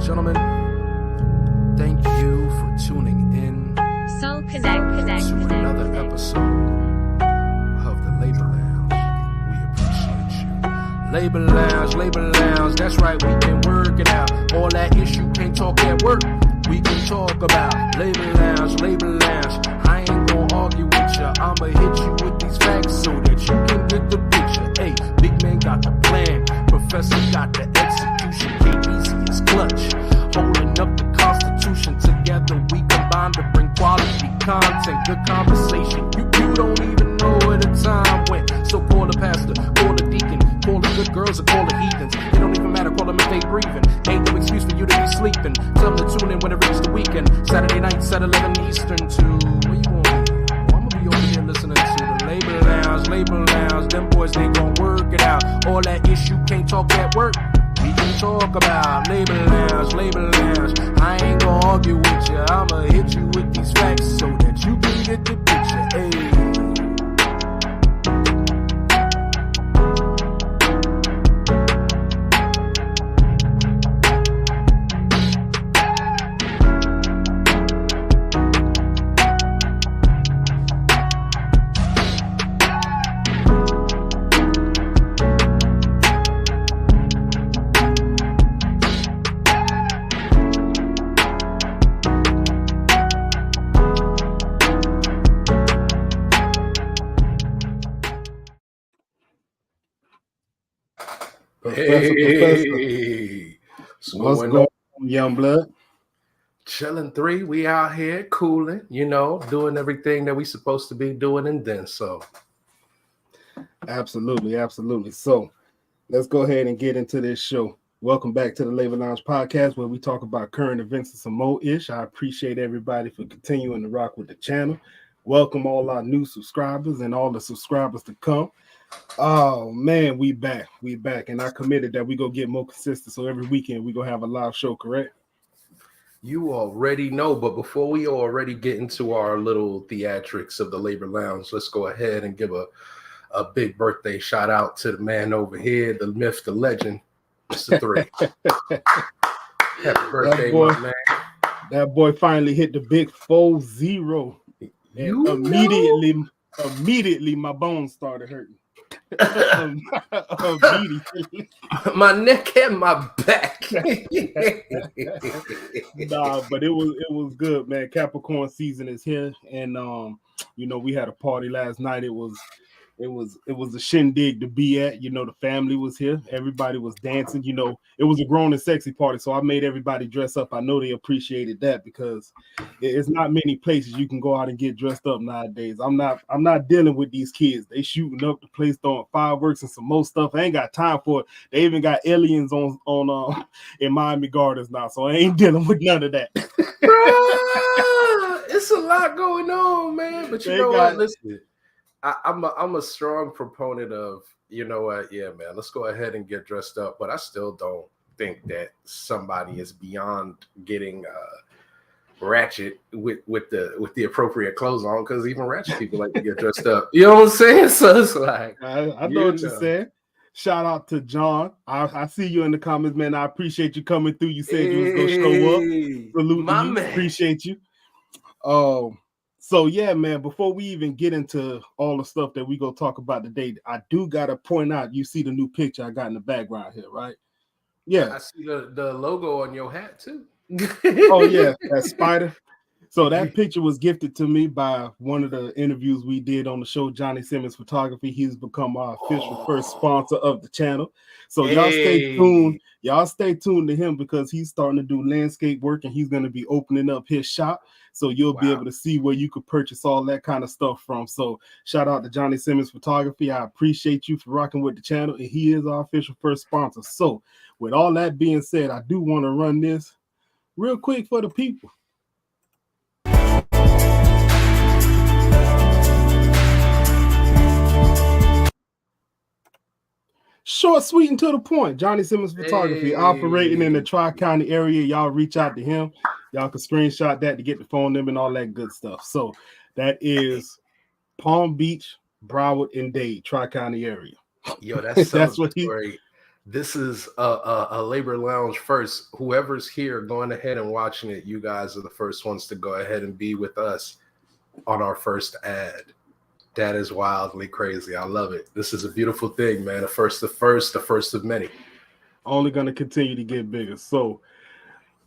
Gentlemen, thank you for tuning in to another episode of the Labor Lounge. We appreciate you. Labor Lounge, that's right, we been working out. All that issue can't talk at work, we can talk about. Labor Lounge. I ain't gonna argue with ya, I'ma hit you with these facts so that you can get the picture. Hey, big man got the plan, professor got the execution, KBC is clutch, holding up the Constitution. Together we combine to bring quality content, good conversation. You don't even know where the time went, so call the pastor, call the deacon, call the good girls or call the heathens. It don't even matter, call them if they breathing. Ain't no excuse for you to be sleeping. Tell them to tune in when it reaches the weekend. Saturday nights at 11 Eastern to where you going? Oh, I'm gonna be over here listening to the Labor Lounge. Them boys, they gon' work it out. All that issue can't talk at work, we can talk about. Labor Lounge. I ain't gonna argue with you, I'ma hit you with these facts so that you can get the picture. Hey. Professor. What's going on, young blood? Chilling 3, we out here cooling, doing everything that we supposed to be doing and then so. Absolutely. So let's go ahead and get into this show. Welcome back to the Labor Lounge podcast, where we talk about current events and some more ish. I appreciate everybody for continuing to rock with the channel. Welcome all our new subscribers and all the subscribers to come. Oh man, we back, and I committed that we go get more consistent. So every weekend we gonna have a live show, correct? You already know, but before we already get into our little theatrics of the Labor Lounge, let's go ahead and give a big birthday shout out to the man over here, the myth, the legend, Mr. 3. Happy birthday, my man. That boy finally hit the big 4-0. Immediately my bones started hurting. My neck and my back. Nah, but it was good, man. Capricorn season is here, and we had a party last night. It was a shindig to be at. The family was here. Everybody was dancing. It was a grown and sexy party, so I made everybody dress up. I know they appreciated that because it's not many places you can go out and get dressed up nowadays. I'm not dealing with these kids. They shooting up the place, throwing fireworks and some more stuff. I ain't got time for it. They even got aliens on in Miami Gardens now, so I ain't dealing with none of that. It's a lot going on, man. But what? Listen. I'm a strong proponent of, yeah, man, let's go ahead and get dressed up. But I still don't think that somebody is beyond getting ratchet with the appropriate clothes on, because even ratchet people like to get dressed up. You know what I'm saying? So it's like I know what you're saying. Shout out to John. I see you in the comments, man. I appreciate you coming through. You said you was gonna show up. Salute to you. Man. Appreciate you. So yeah, man, before we even get into all the stuff that we go talk about today, I do gotta point out, you see the new picture I got in the background here, right? Yeah. I see the logo on your hat too. Oh yeah, that spider. So that picture was gifted to me by one of the interviews we did on the show, Johnny Simmons Photography. He's become our official first sponsor of the channel. So y'all stay tuned. Y'all stay tuned to him because he's starting to do landscape work and he's going to be opening up his shop. So you'll be able to see where you could purchase all that kind of stuff from. So shout out to Johnny Simmons Photography. I appreciate you for rocking with the channel. And he is our official first sponsor. So with all that being said, I do want to run this real quick for the people. Short, sweet, and to the point. Johnny Simmons Photography, operating in the Tri-County area. Y'all reach out to him. Y'all can screenshot that to get the phone number and all that good stuff. So that is Palm Beach, Broward, and Dade, Tri-County area. Yo, that's what great. This is a labor lounge first. Whoever's here going ahead and watching it, you guys are the first ones to go ahead and be with us on our first ad. That is wildly crazy. I love it. This is a beautiful thing, man. The first of many. Only going to continue to get bigger. So,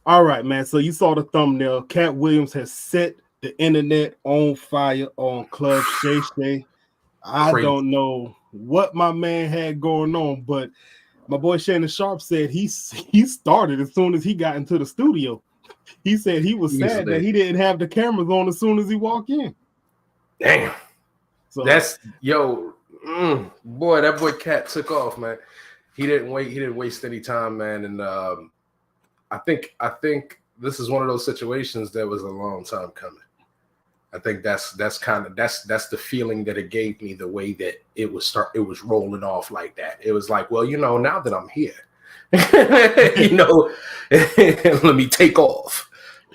all right, man. So you saw the thumbnail. Katt Williams has set the internet on fire on Club Shay Shay. I don't know what my man had going on, but my boy Shannon Sharp said he started as soon as he got into the studio. He said he was sad that he didn't have the cameras on as soon as he walked in. Damn. So that's boy, that boy Katt took off, man. He didn't waste any time, man. And I think this is one of those situations that was a long time coming. I think that's the feeling that it gave me, the way that it was rolling off like that. It was like, well, now that I'm here, let me take off.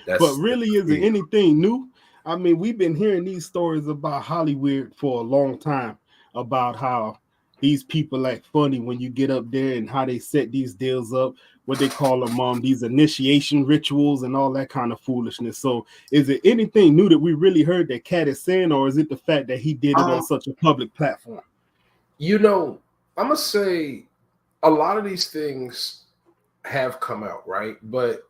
But really, is it anything new? I mean, we've been hearing these stories about Hollywood for a long time, about how these people act funny when you get up there and how they set these deals up, what they call them, these initiation rituals and all that kind of foolishness. So is it anything new that we really heard that Katt is saying, or is it the fact that he did it on such a public platform? I'm going to say a lot of these things have come out, right? But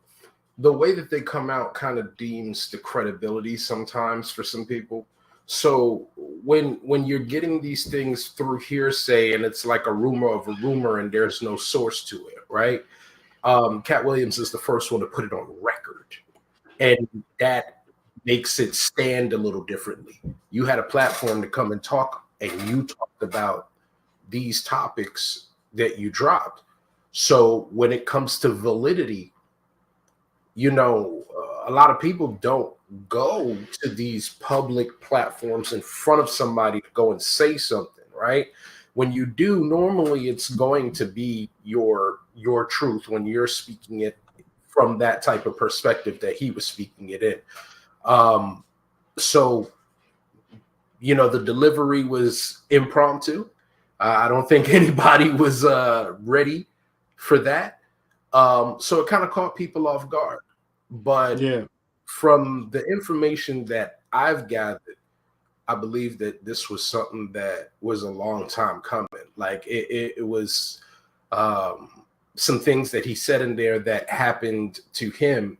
the way that they come out kind of deems the credibility sometimes for some people. So when you're getting these things through hearsay and it's like a rumor of a rumor and there's no source to it, right? Katt Williams is the first one to put it on record, and that makes it stand a little differently. You had a platform to come and talk, and you talked about these topics that you dropped. So when it comes to validity, a lot of people don't go to these public platforms in front of somebody to go and say something, right? When you do, normally it's going to be your truth when you're speaking it from that type of perspective that he was speaking it in. So the delivery was impromptu. I don't think anybody was ready for that. So it kind of caught people off guard. But from the information that I've gathered, I believe that this was something that was a long time coming. Like it was some things that he said in there that happened to him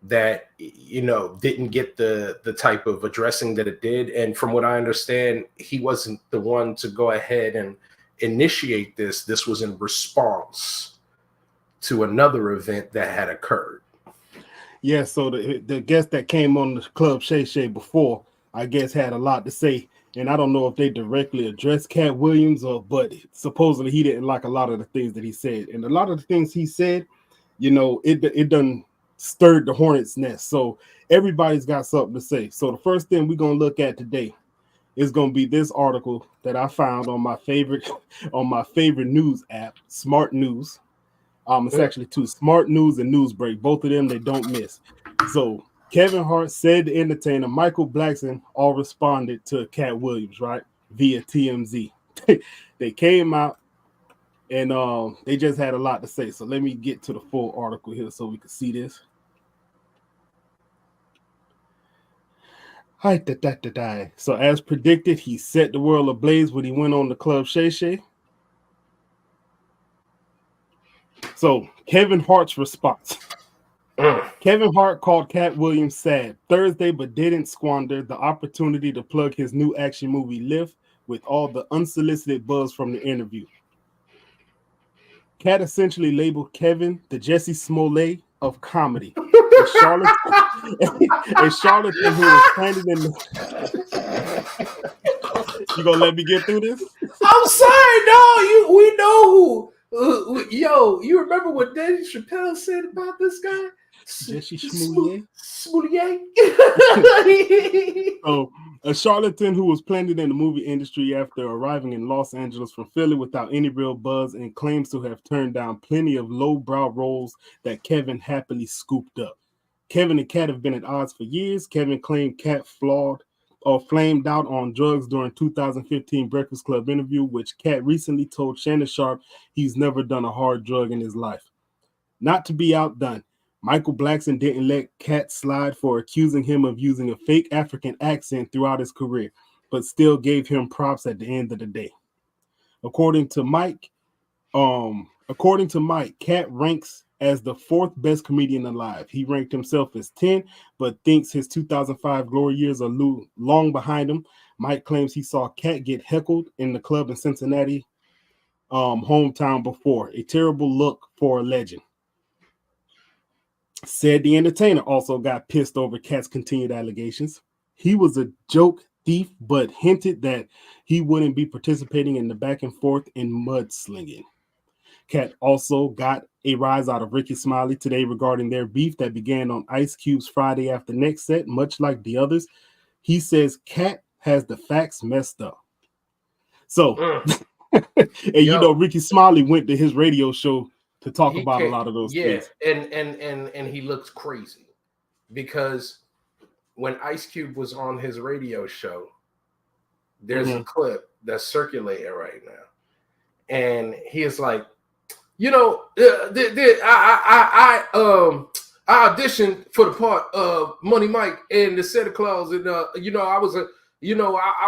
that, didn't get the type of addressing that it did. And from what I understand, he wasn't the one to go ahead and initiate this. This was in response to another event that had occurred. Yeah, so the guest that came on the Club Shay Shay before, I guess, had a lot to say. And I don't know if they directly addressed Katt Williams, but supposedly he didn't like a lot of the things that he said. And a lot of the things he said, it done stirred the hornet's nest. So everybody's got something to say. So the first thing we're going to look at today is going to be this article that I found on my favorite news app, Smart News. It's actually two, Smart News and Newsbreak. Both of them, they don't miss. So Kevin Hart, said the entertainer, Michael Blackson all responded to Katt Williams, right, via TMZ. They came out and they just had a lot to say. So let me get to the full article here so we can see this. So as predicted, he set the world ablaze when he went on the Club Shay Shay. So Kevin Hart's response. Kevin Hart called Katt Williams sad Thursday, but didn't squander the opportunity to plug his new action movie Lift with all the unsolicited buzz from the interview. Katt essentially labeled Kevin the Jesse Smollett of comedy. A charlatan who was planted in the... You gonna let me get through this? I'm sorry, no. We know who. Yo, you remember what Dave Chappelle said about this guy? Jesse Smollett. So, a charlatan who was planted in the movie industry after arriving in Los Angeles from Philly without any real buzz, and claims to have turned down plenty of lowbrow roles that Kevin happily scooped up. Kevin and Katt have been at odds for years. Kevin claimed Katt flawed flamed out on drugs during 2015 Breakfast Club interview, which Katt recently told Shannon Sharpe he's never done a hard drug in his life. Not to be outdone, Michael Blackson didn't let Katt slide for accusing him of using a fake African accent throughout his career, but still gave him props at the end of the day. According to Mike, Katt ranks as the 4th best comedian alive. He ranked himself as 10, but thinks his 2005 glory years are long behind him. Mike claims he saw Katt get heckled in the club in Cincinnati, hometown before. A terrible look for a legend. Said the entertainer also got pissed over Katt's continued allegations. He was a joke thief, but hinted that he wouldn't be participating in the back and forth in mudslinging. Katt also got a rise out of Ricky Smiley today regarding their beef that began on Ice Cube's Friday After Next set, much like the others. He says Katt has the facts messed up. So, and Ricky Smiley went to his radio show to talk about a lot of those things. And he looks crazy because when Ice Cube was on his radio show, there's a clip that's circulating right now, and he is like, I auditioned for the part of Money Mike in the Santa Claus, and I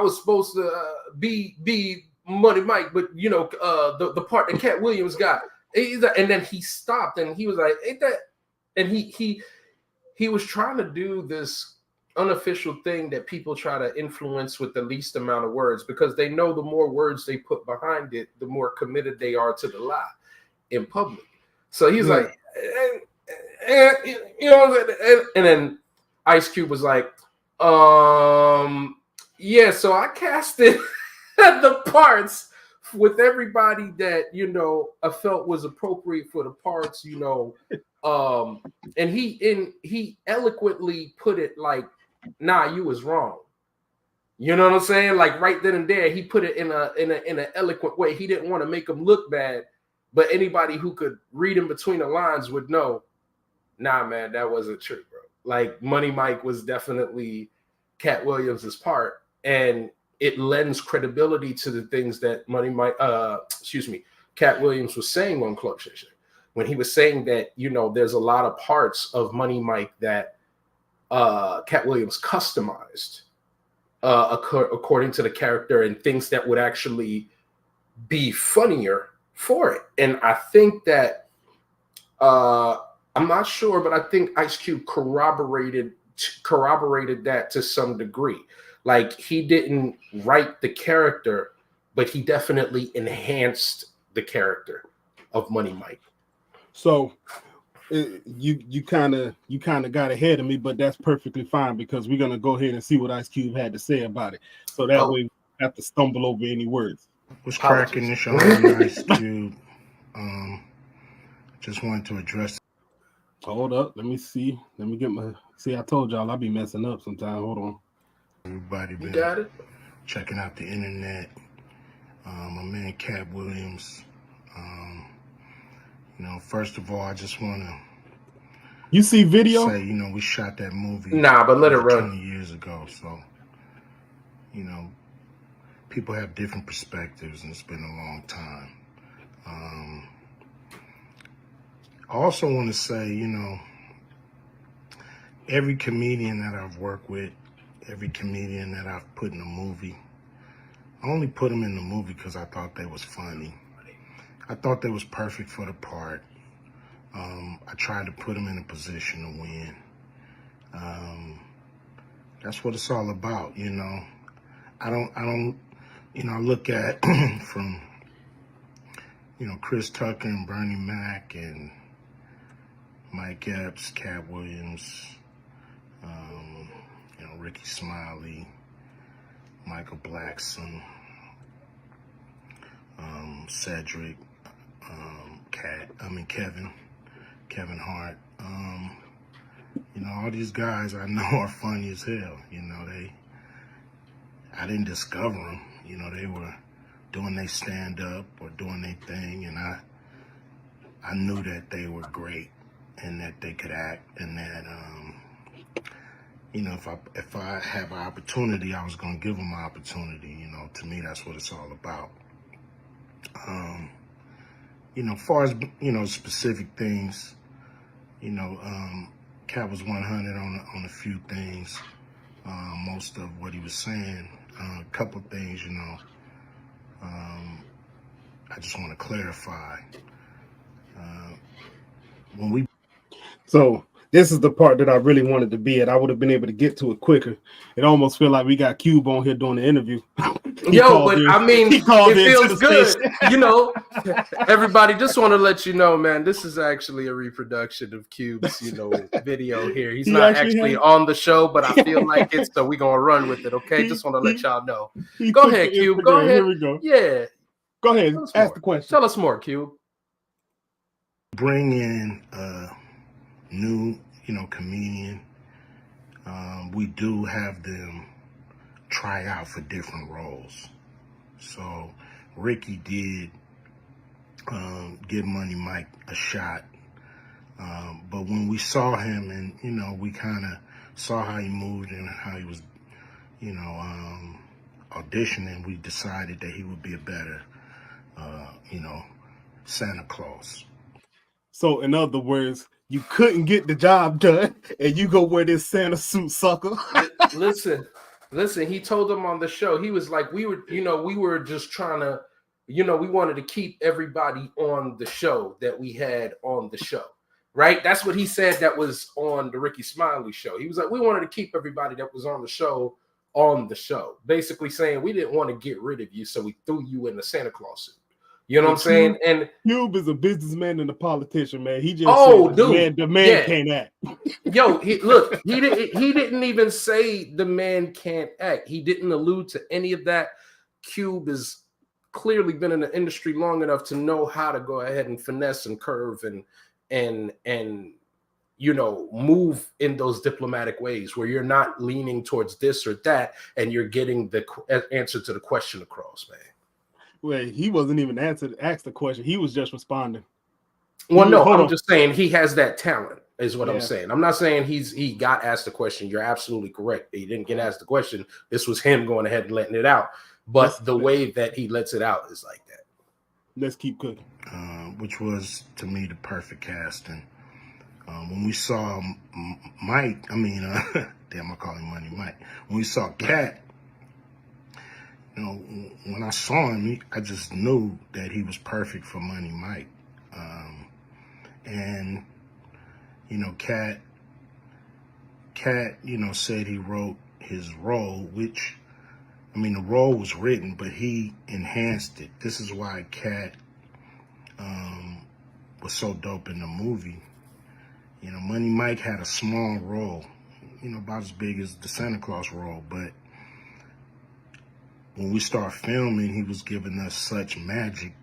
was supposed to be Money Mike, but the part that Katt Williams got. And then he stopped and he was like, ain't that? And he was trying to do this unofficial thing that people try to influence with the least amount of words, because they know the more words they put behind it, the more committed they are to the lie in public. So he's like, and then Ice Cube was like, so I casted the parts with everybody that I felt was appropriate for the parts, and he eloquently put it like, nah, you was wrong. You know what I'm saying? Like right then and there, he put it in an eloquent way. He didn't want to make him look bad, but anybody who could read in between the lines would know, nah, man, that wasn't true, bro. Like Money Mike was definitely Katt Williams' part, and it lends credibility to the things that Katt Williams was saying on Club Shay Shay, when he was saying that, there's a lot of parts of Money Mike that Katt Williams customized according to the character, and things that would actually be funnier for it. And I think that, I'm not sure, but I think Ice Cube corroborated that to some degree. Like, he didn't write the character, but he definitely enhanced the character of Money Mike. So you kind of got ahead of me, but that's perfectly fine, because we're gonna go ahead and see what Ice Cube had to say about it. So that way we have to stumble over any words. What's cracking this show? Ice Cube. Just wanted to address. Hold up, let me see. Let me get my. See, I told y'all I'll be messing up sometime. Hold on. Everybody been checking out the internet. My man Katt Williams. First of all, I just want to. You see video? Say, we shot that movie. Nah, but let it run. 20 years ago, so people have different perspectives, and it's been a long time. I also want to say, every comedian that I've worked with, every comedian that I've put in a movie, I only put them in the movie because I thought they was funny. I thought they was perfect for the part. I tried to put them in a position to win. That's what it's all about, I don't, I look at from, Chris Tucker and Bernie Mac and Mike Epps, Katt Williams, Ricky Smiley, Michael Blackson, Cedric, Kevin Hart. All these guys I know are funny as hell. I didn't discover them. They were doing their stand-up or doing their thing, and I knew that they were great and that they could act, and that, you know, if I have an opportunity, I was going to give him an opportunity. You know, to me, that's what it's all about. You know, as far as, you know, specific things, you know, Katt was 100 on a few things. Most of what he was saying, a couple of things, you know, I just want to clarify. So this is the part that I really wanted to be at. I would have been able to get to it quicker. It almost feel like we got Cube on here doing the interview. Yo, but I mean, it feels good. You know, everybody, just want to let you know, man, this is actually a reproduction of Cube's, you know, video here. He's not actually on the show, but I feel like it, so we're going to run with it, okay? Just want to let y'all know. Go ahead, Cube. Go ahead. Here we go. Yeah. Go ahead. Ask the question. Tell us more, Cube. Bring in a new, you know, comedian. We do have them try out for different roles. So Ricky did give Money Mike a shot. But when we saw him and, you know, we kind of saw how he moved and how he was, you know, auditioning, we decided that he would be a better, you know, Santa Claus. So in other words, you couldn't get the job done and you go wear this Santa suit, sucker. Listen, he told them on the show, he was like, we were just trying to, you know, we wanted to keep everybody on the show that we had on the show, right? That's what he said that was on the Ricky Smiley show. He was like, we wanted to keep everybody that was on the show, basically saying we didn't want to get rid of you, so we threw you in the Santa Claus suit. You know what I'm saying? And Cube is a businessman and a politician, man. He just the man can't act. Yo, he didn't even say the man can't act. He didn't allude to any of that. Cube has clearly been in the industry long enough to know how to go ahead and finesse and curve and you know, move in those diplomatic ways where you're not leaning towards this or that and you're getting the answer to the question across, man. Well, he wasn't even asked the question. He was just responding. Well, no, I'm just saying he has that talent, is what I'm saying. I'm not saying he got asked the question. You're absolutely correct. He didn't get asked the question. This was him going ahead and letting it out. But the way that he lets it out is like that. Let's keep cooking. Which was, to me, the perfect casting. When we saw Mike, damn, I call him Money Mike. When we saw Katt, you know, when I saw him, I just knew that he was perfect for Money Mike. And, you know, Katt, you know, said he wrote his role, which, I mean, the role was written, but he enhanced it. This is why Katt was so dope in the movie. You know, Money Mike had a small role, you know, about as big as the Santa Claus role, but when we start filming, he was giving us such magic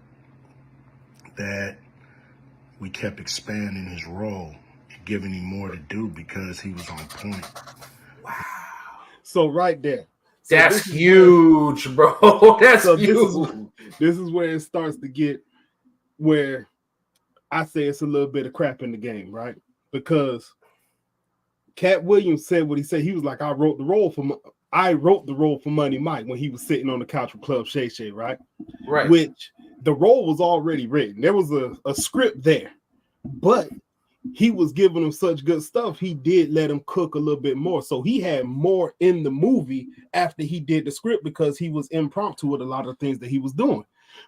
that we kept expanding his role and giving him more to do because he was on point. Wow. So right there. So that's huge, bro. That's huge. This is where it starts to get where I say it's a little bit of crap in the game, right? Because Katt Williams said what he said. He was like, I wrote the role for Money Mike when he was sitting on the couch with Club Shay Shay, right? Right. Which the role was already written. There was a script there, but he was giving him such good stuff. He did let him cook a little bit more. So he had more in the movie after he did the script because he was impromptu with a lot of things that he was doing.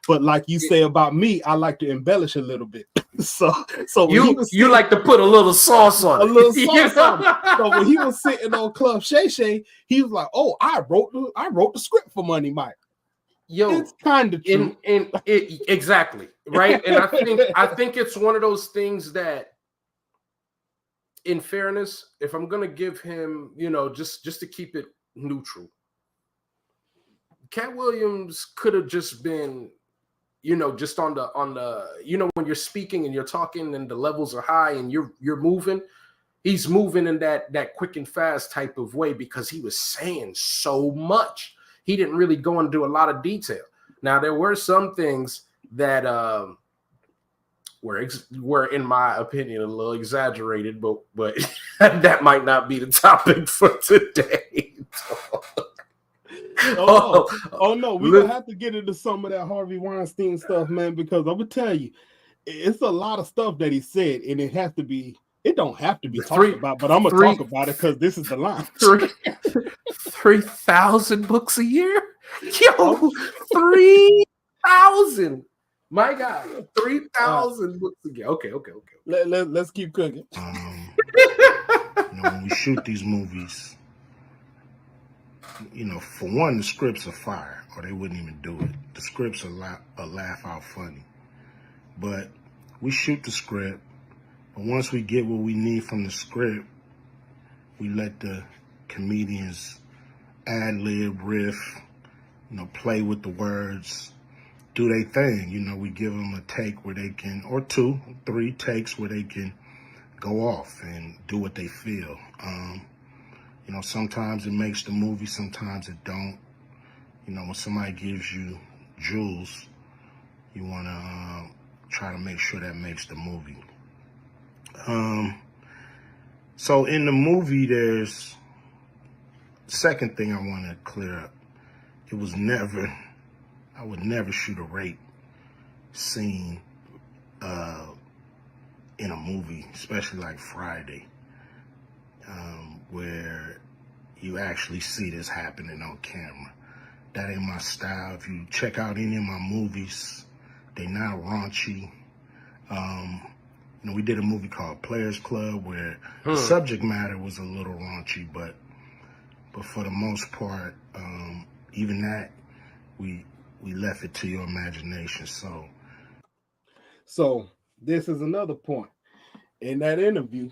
But like you say about me, I like to embellish a little bit. So you like to put a little sauce on it. A little sauce on it. So when he was sitting on Club Shay Shay, he was like, "Oh, I wrote the script for Money Mike." Yo, it's kind of true. Exactly, right? And I think it's one of those things that, in fairness, if I'm gonna give him, you know, just to keep it neutral, Katt Williams could have just been, you know, just on the, you know, when you're speaking and you're talking and the levels are high and you're moving, he's moving in that quick and fast type of way because he was saying so much. He didn't really go into a lot of detail. Now, there were some things that were in my opinion a little exaggerated, but that might not be the topic for today. Oh no, we're gonna have to get into some of that Harvey Weinstein stuff, man, because I'm gonna tell you, it's a lot of stuff that he said, and it don't have to be talked about, but I'm gonna talk about it because this is the line. 3,000 books a year? Yo, 3,000. My God, 3,000 books a year. Okay. Let's keep cooking. When we shoot these movies, for one, the scripts are fire, or they wouldn't even do it. The scripts are laugh out funny. But we shoot the script, and once we get what we need from the script, we let the comedians ad-lib, riff, play with the words, do their thing. We give them a take where they can, or 2, 3 takes where they can go off and do what they feel. Sometimes it makes the movie, sometimes it don't. When somebody gives you jewels, you want to try to make sure that makes the movie. So in the movie, there's second thing I want to clear up. I would never shoot a rape scene in a movie, especially like Friday, where you actually see this happening on camera. That ain't my style. If you check out any of my movies, they not raunchy. We did a movie called Players Club where the subject matter was a little raunchy, but for the most part, even that, we left it to your imagination. So this is another point. In that interview,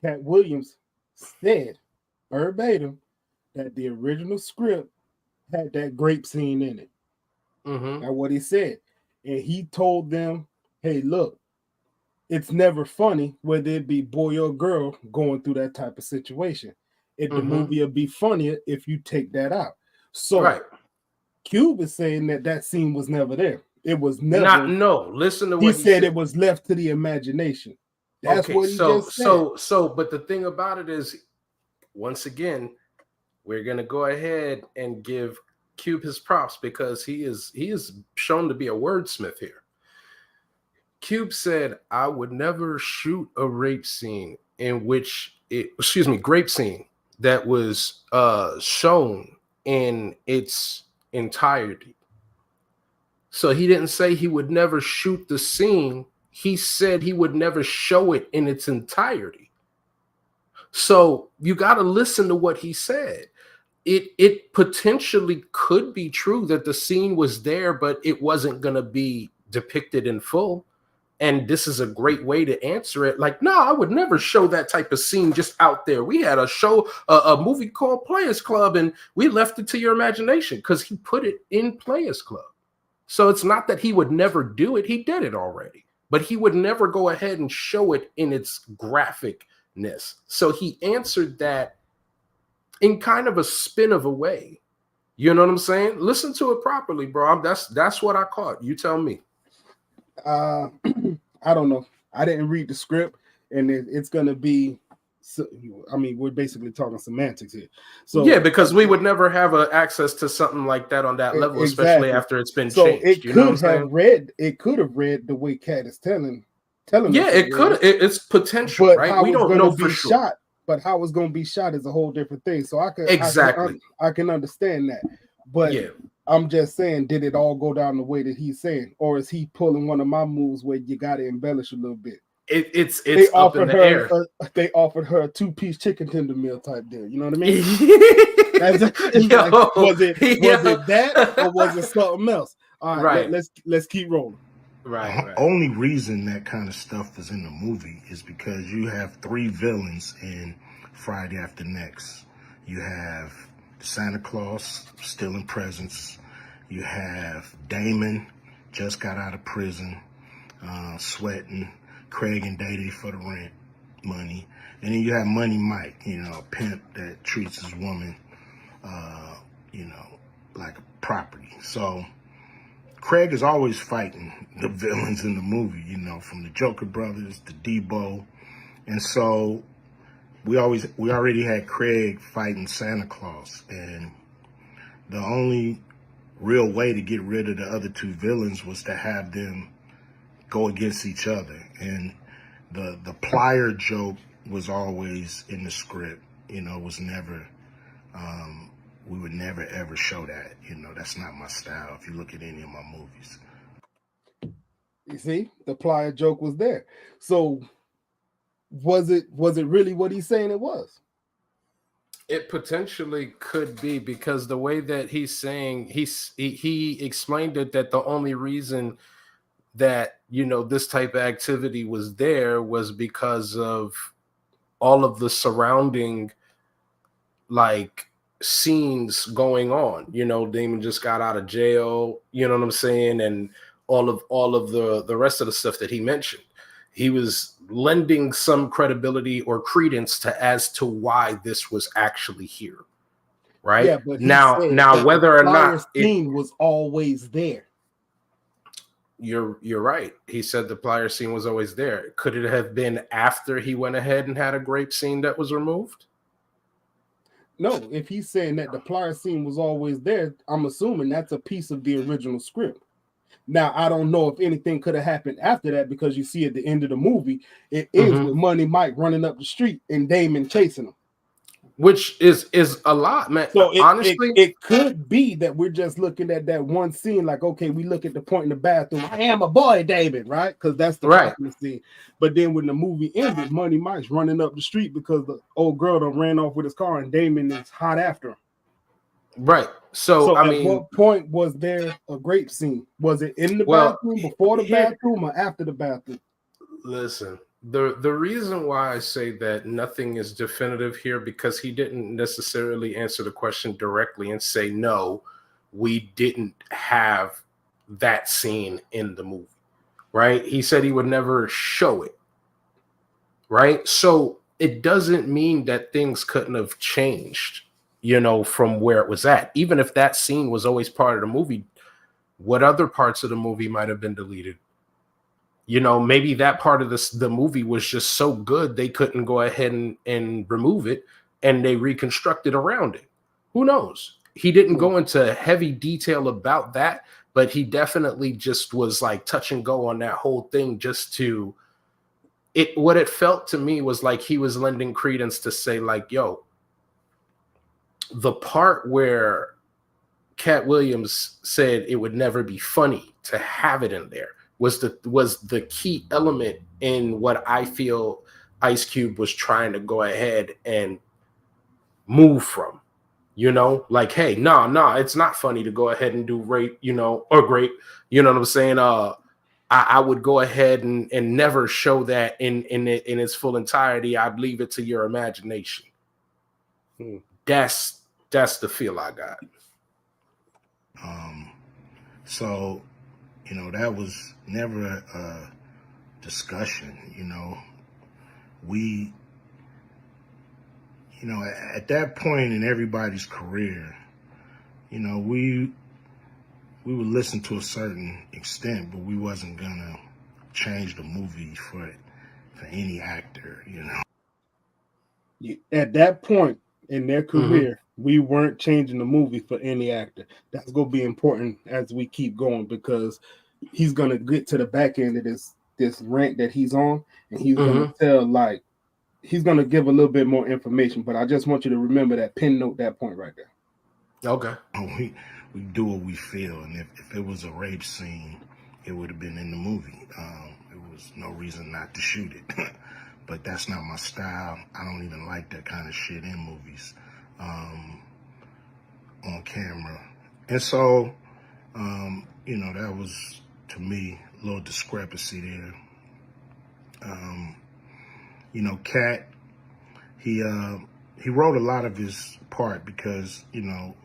Katt Williams said verbatim that the original script had that grape scene in it. That's what he said. And he told them, hey, look, it's never funny whether it be boy or girl going through that type of situation. The movie will be funnier if you take that out. So Cube is saying that scene was never there. It was never. Listen to what he said. It was left to the imagination. That's what he just said. But the thing about it is, once again, we're gonna go ahead and give Cube his props because he is shown to be a wordsmith here. Cube said, I would never shoot a rape scene grape scene that was shown in its entirety. So he didn't say he would never shoot the scene. He said he would never show it in its entirety. So you got to listen to what he said. It potentially could be true that the scene was there, but it wasn't going to be depicted in full. And this is a great way to answer it. Like, no, I would never show that type of scene just out there. We had a movie called Players Club, and we left it to your imagination because he put it in Players Club. So it's not that he would never do it. He did it already, but he would never go ahead and show it in its graphicness. So he answered that in kind of a spin of a way. You know what I'm saying? Listen to it properly, bro. That's what I caught. You tell me. I don't know. I didn't read the script, and it's gonna be. I mean, we're basically talking semantics here. So yeah, because we would never have access to something like that on that level, especially after it's been changed. It could have read the way Katt is telling. Yeah, it could. It's potential, but right? We don't know for sure. But how it's going to be shot is a whole different thing. So I can understand that. But yeah. I'm just saying, did it all go down the way that he's saying, or is he pulling one of my moves where you got to embellish a little bit? It's up in the air. They offered her a 2-piece chicken tender meal type deal. You know what I mean? Was it that, or was it something else? All right. Let's keep rolling. Right. Only reason that kind of stuff is in the movie is because you have 3 villains in Friday After Next. You have Santa Claus stealing presents. You have Damon, just got out of prison, sweating. Craig and Day for the rent money. And then you have Money Mike, a pimp that treats his woman, like a property. So Craig is always fighting the villains in the movie, you know, from the Joker brothers to Debo. And so we already had Craig fighting Santa Claus. And the only real way to get rid of the other two villains was to have them go against each other. And the plier joke was always in the script, you know, was never, we would never ever show that, you know, that's not my style if you look at any of my movies. You see, the plier joke was there. So was it really what he's saying it was? It potentially could be, because the way that he's saying, he explained it that the only reason that, you know, this type of activity was there was because of all of the surrounding like scenes going on. You know, Damon just got out of jail, you know what I'm saying, and all of the rest of the stuff that he mentioned. He was lending some credibility or credence to as to why this was actually here, right? Yeah, but now whether or not scene was always there. You're right. He said the plier scene was always there. Could it have been after he went ahead and had a grape scene that was removed? No, if he's saying that the plier scene was always there, I'm assuming that's a piece of the original script. Now, I don't know if anything could have happened after that, because you see at the end of the movie, it is with Money Mike running up the street and Damon chasing him. Which is a lot, man. So honestly, it could be that we're just looking at that one scene like, okay, we look at the point in the bathroom, I am a boy, David, right? Because that's the scene. But then when the movie ended, Money Mike's running up the street because the old girl done ran off with his car and Damon is hot after him. Right. So I mean, at what point was there a grape scene? Was it in the bathroom, before the bathroom, or after the bathroom? Listen, the reason why I say that nothing is definitive here, because he didn't necessarily answer the question directly and say, no, we didn't have that scene in the movie, right? He said he would never show it, right? So it doesn't mean that things couldn't have changed, you know, from where it was at. Even if that scene was always part of the movie, what other parts of the movie might have been deleted? You know, maybe that part of the movie was just so good they couldn't go ahead and remove it, and they reconstructed around it. Who knows? He didn't go into heavy detail about that, but he definitely just was like touch and go on that whole thing just to it. What it felt to me was like he was lending credence to say like, yo, the part where Katt Williams said it would never be funny to have it in there was the key element in what I feel Ice Cube was trying to go ahead and move from, you know, like, hey, no, it's not funny to go ahead and do rape, you know, or grape, you know what I'm saying? I would go ahead and never show that in its full entirety. I'd leave it to your imagination. That's the feel I got. So, you know, that was never a discussion, you know. We, you know, at that point in everybody's career, you know, we would listen to a certain extent, but we wasn't gonna change the movie for any actor, you know. At that point in their career, we weren't changing the movie for any actor. That's going to be important as we keep going, because he's going to get to the back end of this rant that he's on, and he's going to tell, like, he's going to give a little bit more information, but I just want you to remember that, pin note that point right there. Okay. We do what we feel, and if it was a rape scene, it would have been in the movie. There was no reason not to shoot it. But that's not my style. I don't even like that kind of shit in movies, on camera. And so, you know, that was, to me, a little discrepancy there. You know, Katt, he wrote a lot of his part because, you know,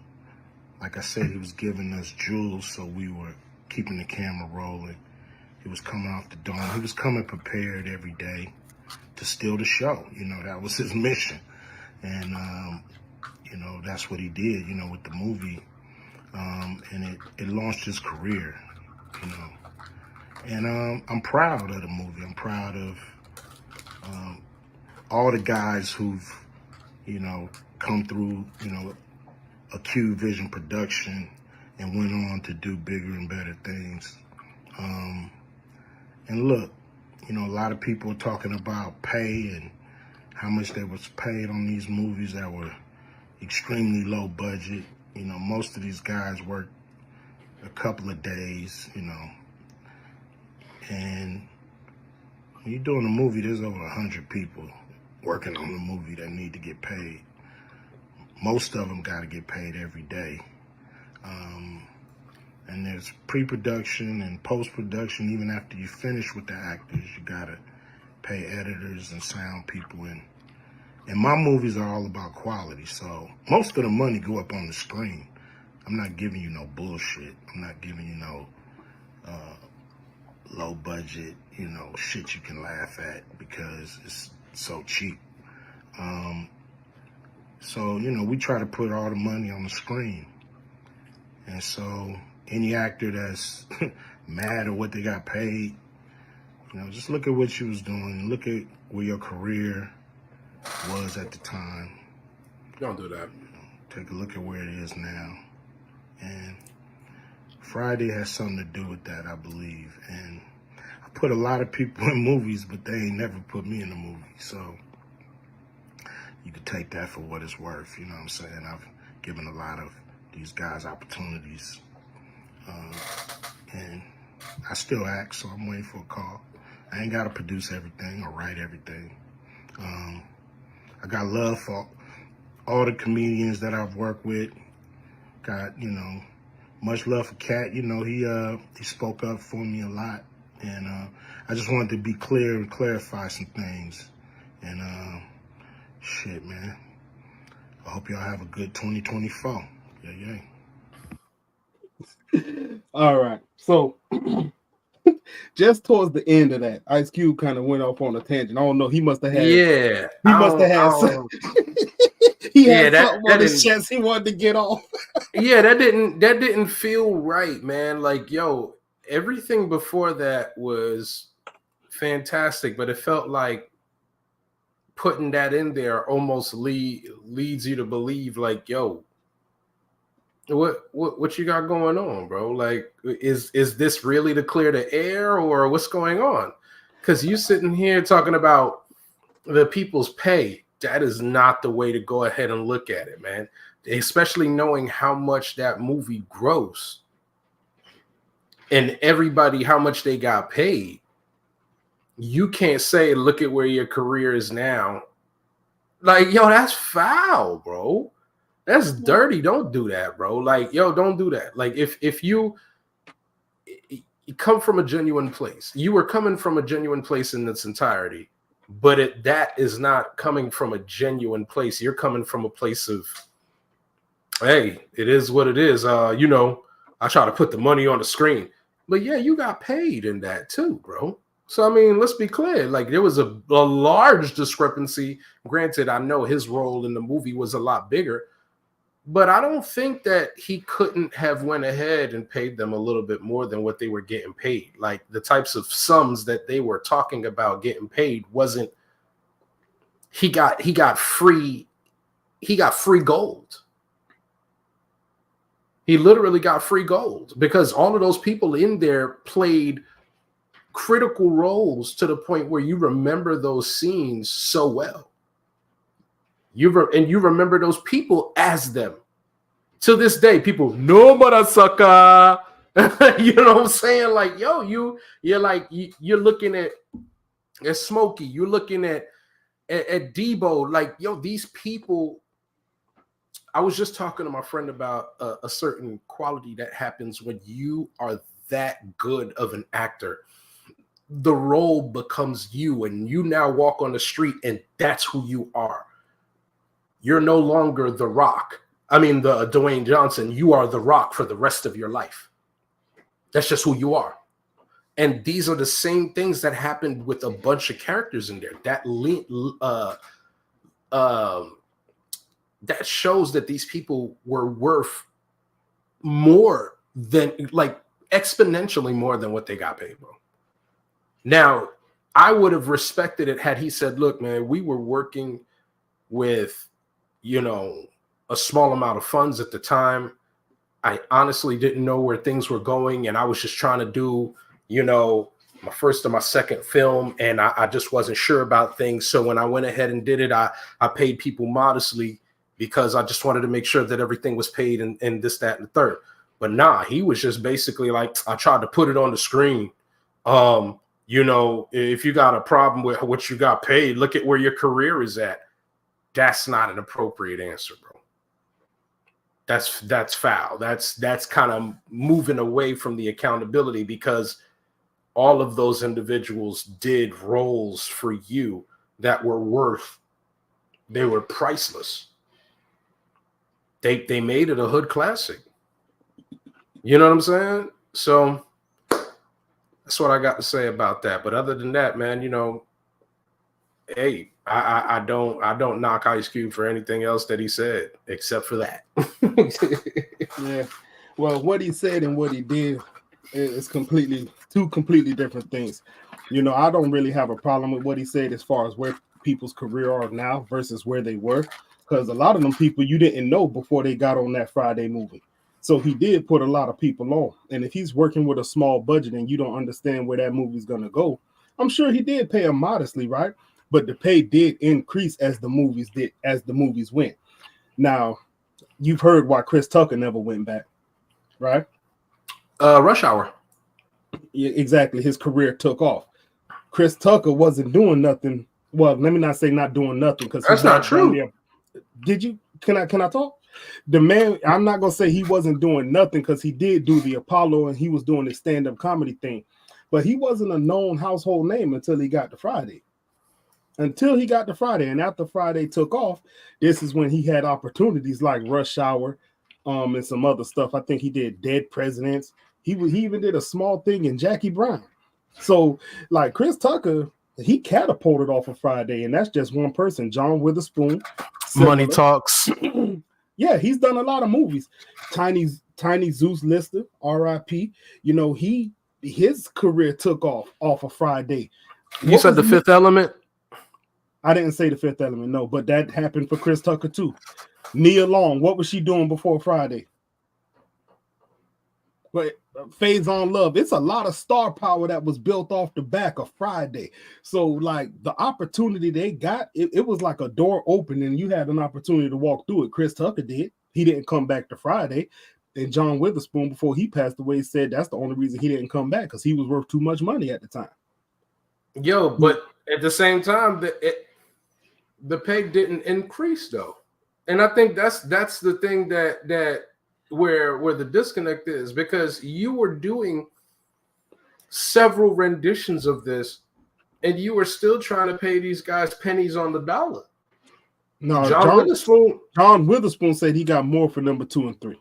like I said, he was giving us jewels, so we were keeping the camera rolling. He was coming off the dome. He was coming prepared every day to steal the show. You know, that was his mission. And, you know, that's what he did, you know, with the movie. And it launched his career. you know. And I'm proud of the movie. I'm proud of all the guys who've, you know, come through, you know, a Q Vision production and went on to do bigger and better things. And look, you know, a lot of people are talking about pay and how much they was paid on these movies that were extremely low budget. You know, most of these guys work a couple of days, you know. And when you're doing a movie, there's over 100 people working on the movie that need to get paid. Most of them got to get paid every day. And there's pre-production and post-production. Even after you finish with the actors, you got to pay editors and sound people. And my movies are all about quality. So most of the money go up on the screen. I'm not giving you no bullshit. I'm not giving you no low budget, you know, shit you can laugh at because it's so cheap. So, you know, we try to put all the money on the screen. And so any actor that's mad at what they got paid, you know, just look at what you was doing. Look at where your career was at the time. Don't do that. You know, take a look at where it is now. And Friday has something to do with that, I believe. And I put a lot of people in movies, but they ain't never put me in a movie. So you could take that for what it's worth. You know what I'm saying? I've given a lot of these guys opportunities. And I still act, so I'm waiting for a call. I ain't got to produce everything or write everything. I got love for all the comedians that I've worked with. Got, you know, much love for Katt. You know, he spoke up for me a lot. And I just wanted to be clear and clarify some things. And shit, man. I hope y'all have a good 2024. Yeah. All right. So just towards the end of that, Ice Cube kind of went off on a tangent. I don't know. He must have had. Yeah. He must have had some. He had something on his chest he wanted to get off. Yeah, that didn't feel right, man. Like, yo, everything before that was fantastic, but it felt like putting that in there almost leads you to believe, like, yo, what you got going on, bro? Like, is this really to clear the air, or what's going on? Because you sitting here talking about the people's pay. That is not the way to go ahead and look at it, man. Especially knowing how much that movie grossed and everybody how much they got paid. You can't say, look at where your career is now. Like, yo, that's foul, bro. That's dirty. Don't do that, bro. Like, yo, don't do that. Like, if you come from a genuine place, you were coming from a genuine place in its entirety, but that is not coming from a genuine place. You're coming from a place of, hey, it is what it is. You know, I try to put the money on the screen. But yeah, you got paid in that too, bro. So, I mean, let's be clear. Like, there was a large discrepancy. Granted, I know his role in the movie was a lot bigger, but I don't think that he couldn't have went ahead and paid them a little bit more than what they were getting paid. Like, the types of sums that they were talking about getting paid wasn't, he got free gold. He literally got free gold because all of those people in there played critical roles to the point where you remember those scenes so well. You remember those people as them. To this day, people, no motherfucker. You know what I'm saying? Like, yo, you're looking at Smokey, you're looking at Debo, like, yo, these people. I was just talking to my friend about a certain quality that happens when you are that good of an actor. The role becomes you, and you now walk on the street, and that's who you are. You're no longer The Rock. I mean, the Dwayne Johnson. You are The Rock for the rest of your life. That's just who you are. And these are the same things that happened with a bunch of characters in there. That shows that these people were worth more than, like, exponentially more than what they got paid, bro. Now, I would have respected it had he said, look, man, we were working with, you know, a small amount of funds at the time. I honestly didn't know where things were going, and I was just trying to do, you know, my first and my second film, and I just wasn't sure about things. So when I went ahead and did it, I paid people modestly because I just wanted to make sure that everything was paid and this, that, and the third. But nah, he was just basically like, I tried to put it on the screen. You know, if you got a problem with what you got paid, look at where your career is at. That's not an appropriate answer, bro. That's foul. That's kind of moving away from the accountability, because all of those individuals did roles for you that were they were priceless. They made it a hood classic. You know what I'm saying? So that's what I got to say about that. But other than that, man, you know, hey, I don't knock Ice Cube for anything else that he said, except for that. Yeah. Well, what he said and what he did is two completely different things. You know, I don't really have a problem with what he said as far as where people's career are now versus where they were, because a lot of them people you didn't know before they got on that Friday movie. So he did put a lot of people on. And if he's working with a small budget and you don't understand where that movie's going to go, I'm sure he did pay him modestly, right? But the pay did increase as the movies went. Now, you've heard why Chris Tucker never went back, right? Rush Hour. Yeah, exactly. His career took off. Chris Tucker wasn't doing nothing. Well, let me not say not doing nothing, because that's not true. Did you? Can I talk? The man, I'm not gonna say he wasn't doing nothing, because he did do the Apollo and he was doing his stand-up comedy thing, but he wasn't a known household name until he got to Friday. And after Friday took off, this is when he had opportunities like Rush Hour, and some other stuff. I think he did Dead Presidents. He even did a small thing in Jackie Brown. So, like, Chris Tucker, he catapulted off of Friday, and that's just one person, John Witherspoon. Money Talks. Yeah, he's done a lot of movies. Tiny Zeus Lister, R.I.P. You know, his career took off of Friday. You said The Fifth Element? I didn't say The Fifth Element, no, but that happened for Chris Tucker too. Nia Long, what was she doing before Friday? But Phase on Love, it's a lot of star power that was built off the back of Friday. So, like, the opportunity they got, it was like a door opening. You had an opportunity to walk through it. Chris Tucker did. He didn't come back to Friday. And John Witherspoon, before he passed away, said that's the only reason he didn't come back, because he was worth too much money at the time. Yo, but at the same time, the pay didn't increase, though. And I think that's the thing that where the disconnect is, because you were doing several renditions of this and you were still trying to pay these guys pennies on the dollar. No, John Witherspoon said he got more for number 2 and 3.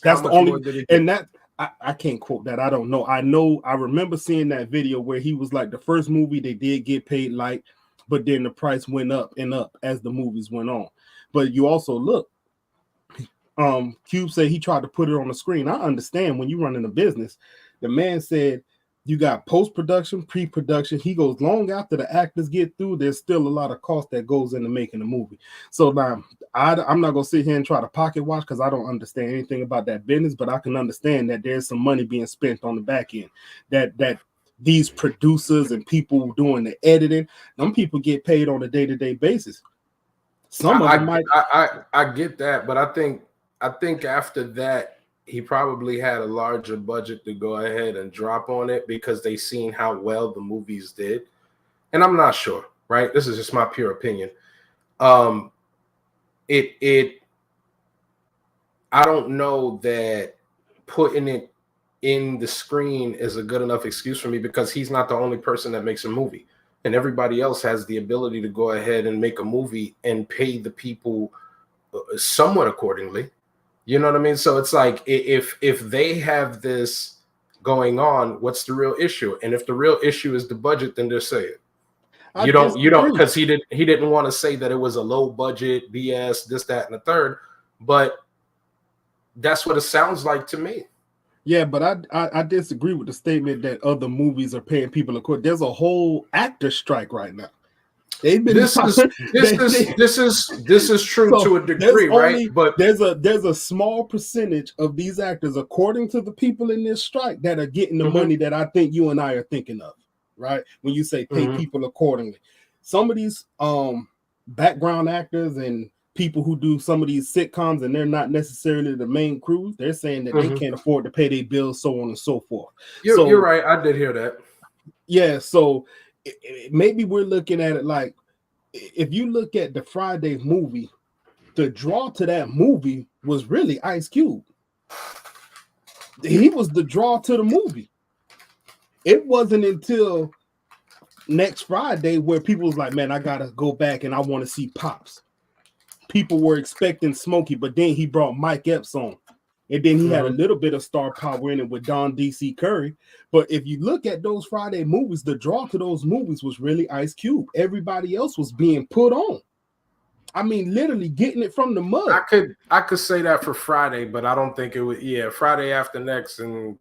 That's the only, and that I can't quote that. I don't know. I remember seeing that video where he was like, the first movie they did get paid light, but then the price went up and up as the movies went on. But you also look, Cube said he tried to put it on the screen. I understand when you're running a business. The man said you got post-production, pre-production. He goes, long after the actors get through, there's still a lot of cost that goes into making a movie. So now I'm not going to sit here and try to pocket watch, because I don't understand anything about that business, but I can understand that there's some money being spent on the back end, that these producers and people doing the editing, them people get paid on a day-to-day basis. I get that, but I think after that, he probably had a larger budget to go ahead and drop on it, because they seen how well the movies did. And I'm not sure, right? This is just my pure opinion. I don't know that putting it in the screen is a good enough excuse for me, because he's not the only person that makes a movie, and everybody else has the ability to go ahead and make a movie and pay the people somewhat accordingly. You know what I mean? So it's like, if they have this going on, what's the real issue? And if the real issue is the budget, then just say it. You don't, because he didn't want to say that it was a low budget BS, this, that, and the third, but that's what it sounds like to me. Yeah, but I disagree with the statement that other movies are paying people a court. There's a whole actor strike right now. They've been This is true so to a degree, right? But there's a small percentage of these actors, according to the people in this strike, that are getting the money that I think you and I are thinking of, right? When you say pay people accordingly. Some of these background actors and people who do some of these sitcoms and they're not necessarily the main crews, they're saying that they can't afford to pay their bills, so on and so forth. You're right. I did hear that. Yeah, so maybe we're looking at it like, if you look at the Friday movie, the draw to that movie was really Ice Cube. He was the draw to the movie. It wasn't until next Friday where people was like, man, I gotta go back and I want to see Pops. People were expecting Smokey, but then he brought Mike Epps on. And then he had a little bit of star power in it with Don DC Curry. But if you look at those Friday movies, the draw to those movies was really Ice Cube. Everybody else was being put on. I mean, literally getting it from the mud. I could say that for Friday, but I don't think it would. Yeah, Friday after next and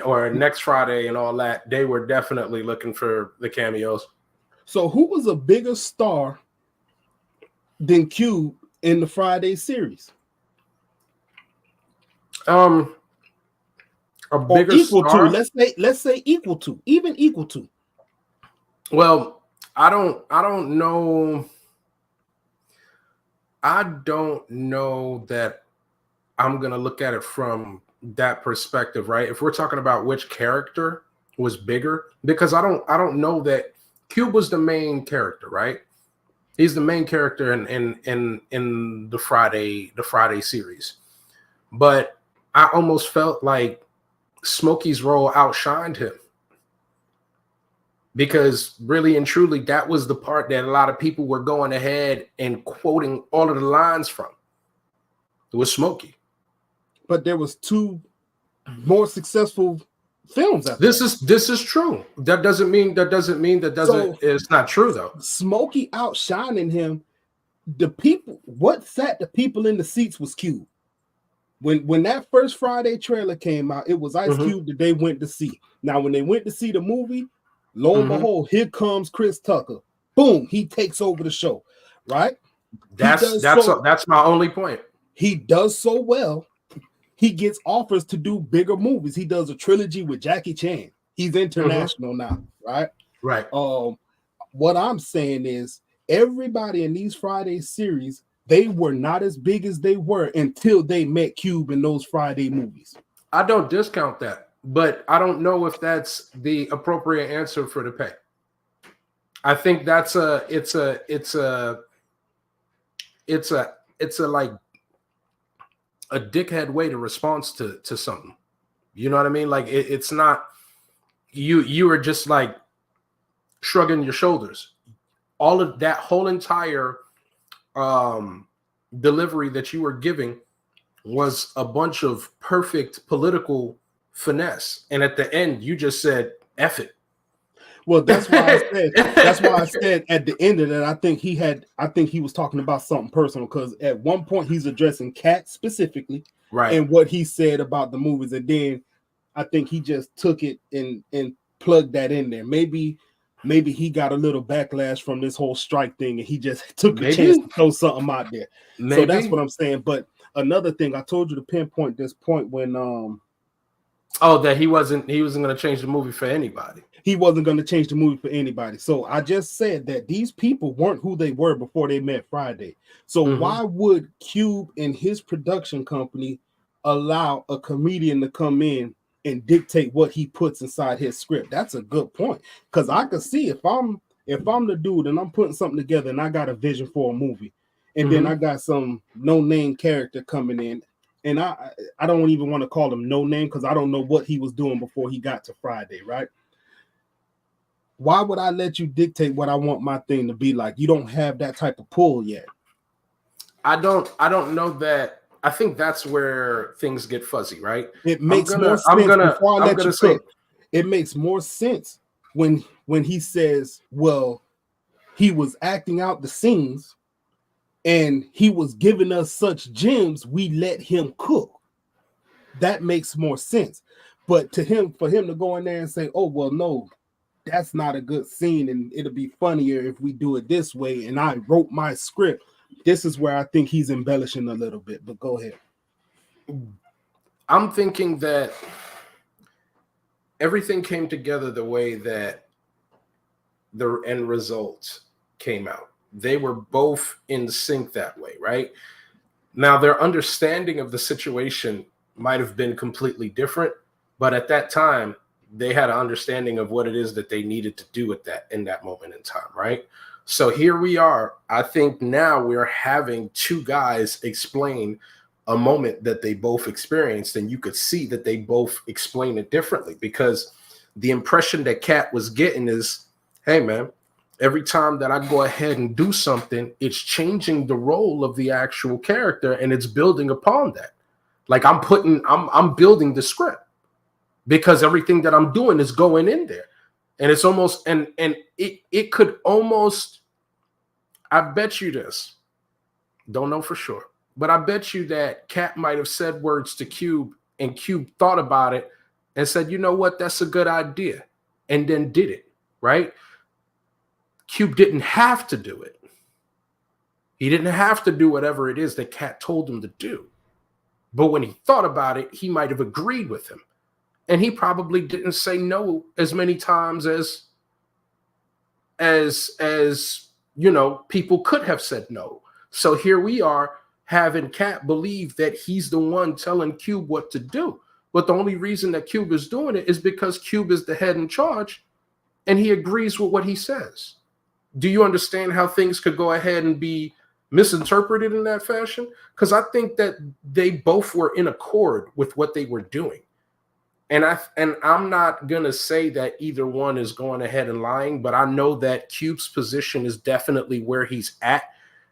or next Friday and all that, they were definitely looking for the cameos. So who was a bigger star than Cube in the Friday series? A bigger equal star? to, let's say equal to, even equal to. Well, I don't know. I don't know that I'm gonna look at it from that perspective, right? If we're talking about which character was bigger, because I don't know that Cube was the main character, right? He's the main character in the Friday series, but I almost felt like Smokey's role outshined him, because really and truly that was the part that a lot of people were going ahead and quoting all of the lines from. It was Smokey. But there was two more successful films. This is true. That doesn't mean it's not true though. Smokey outshining him. What sat the people in the seats was Cube. When that first Friday trailer came out, it was Ice Cube that they went to see. Now, when they went to see the movie, lo and behold, here comes Chris Tucker. Boom, he takes over the show, right? That's my only point. He does so well. He gets offers to do bigger movies. He does a trilogy with Jackie Chan. He's international now, right? Right. What I'm saying is everybody in these Friday series, they were not as big as they were until they met Cube in those Friday movies. I don't discount that, but I don't know if that's the appropriate answer for the pay. I think it's a like a dickhead way to respond to something. You know what I mean? Like it's not you are just like shrugging your shoulders. All of that whole entire delivery that you were giving was a bunch of perfect political finesse, and at the end you just said F it. Well, that's why I said at the end of that, I think he was talking about something personal, because at one point he's addressing Katt specifically, right, and what he said about the movies, and then I think he just took it and plugged that in there. Maybe he got a little backlash from this whole strike thing, and he just took a chance to throw something out there. So that's what I'm saying. But another thing, I told you to pinpoint this point when that he wasn't going to change the movie for anybody. He wasn't going to change the movie for anybody. So I just said that these people weren't who they were before they met Friday. So why would Cube and his production company allow a comedian to come in and dictate what he puts inside his script? That's a good point, because I could see if I'm the dude and I'm putting something together and I got a vision for a movie, and then I got some no-name character coming in, and I don't even want to call him no name because I don't know what he was doing before he got to Friday, right? Why would I let you dictate what I want my thing to be like? You don't have that type of pull yet. I don't know that. I think that's where things get fuzzy, right? It makes more sense. It makes more sense when he says, well, he was acting out the scenes and he was giving us such gems, we let him cook. that makes more sense. But for him to go in there and say, oh, well, no, that's not a good scene, and it'll be funnier if we do it this way, and I wrote my script, this is where I think he's embellishing a little bit. But go ahead. I'm thinking that everything came together the way that the end result came out. They were both in sync that way, right? Now, their understanding of the situation might have been completely different, but at that time, they had an understanding of what it is that they needed to do with that in that moment in time, right? So here we are. I think now we're having two guys explain a moment that they both experienced, and you could see that they both explain it differently, because the impression that Katt was getting is, hey, man, every time that I go ahead and do something, it's changing the role of the actual character, and it's building upon that. Like I'm building the script, because everything that I'm doing is going in there. And it's almost, and it could almost, I bet you this, don't know for sure, but I bet you that Katt might have said words to Cube, and Cube thought about it and said, you know what, that's a good idea, and then did it, right? Cube didn't have to do it. He didn't have to do whatever it is that Katt told him to do. But when he thought about it, he might have agreed with him. And he probably didn't say no as many times as you know, people could have said no. So here we are having Katt believe that he's the one telling Cube what to do. But the only reason that Cube is doing it is because Cube is the head in charge, and he agrees with what he says. Do you understand how things could go ahead and be misinterpreted in that fashion? Because I think that they both were in accord with what they were doing. And I'm not going to say that either one is going ahead and lying, but I know that Cube's position is definitely where he's at.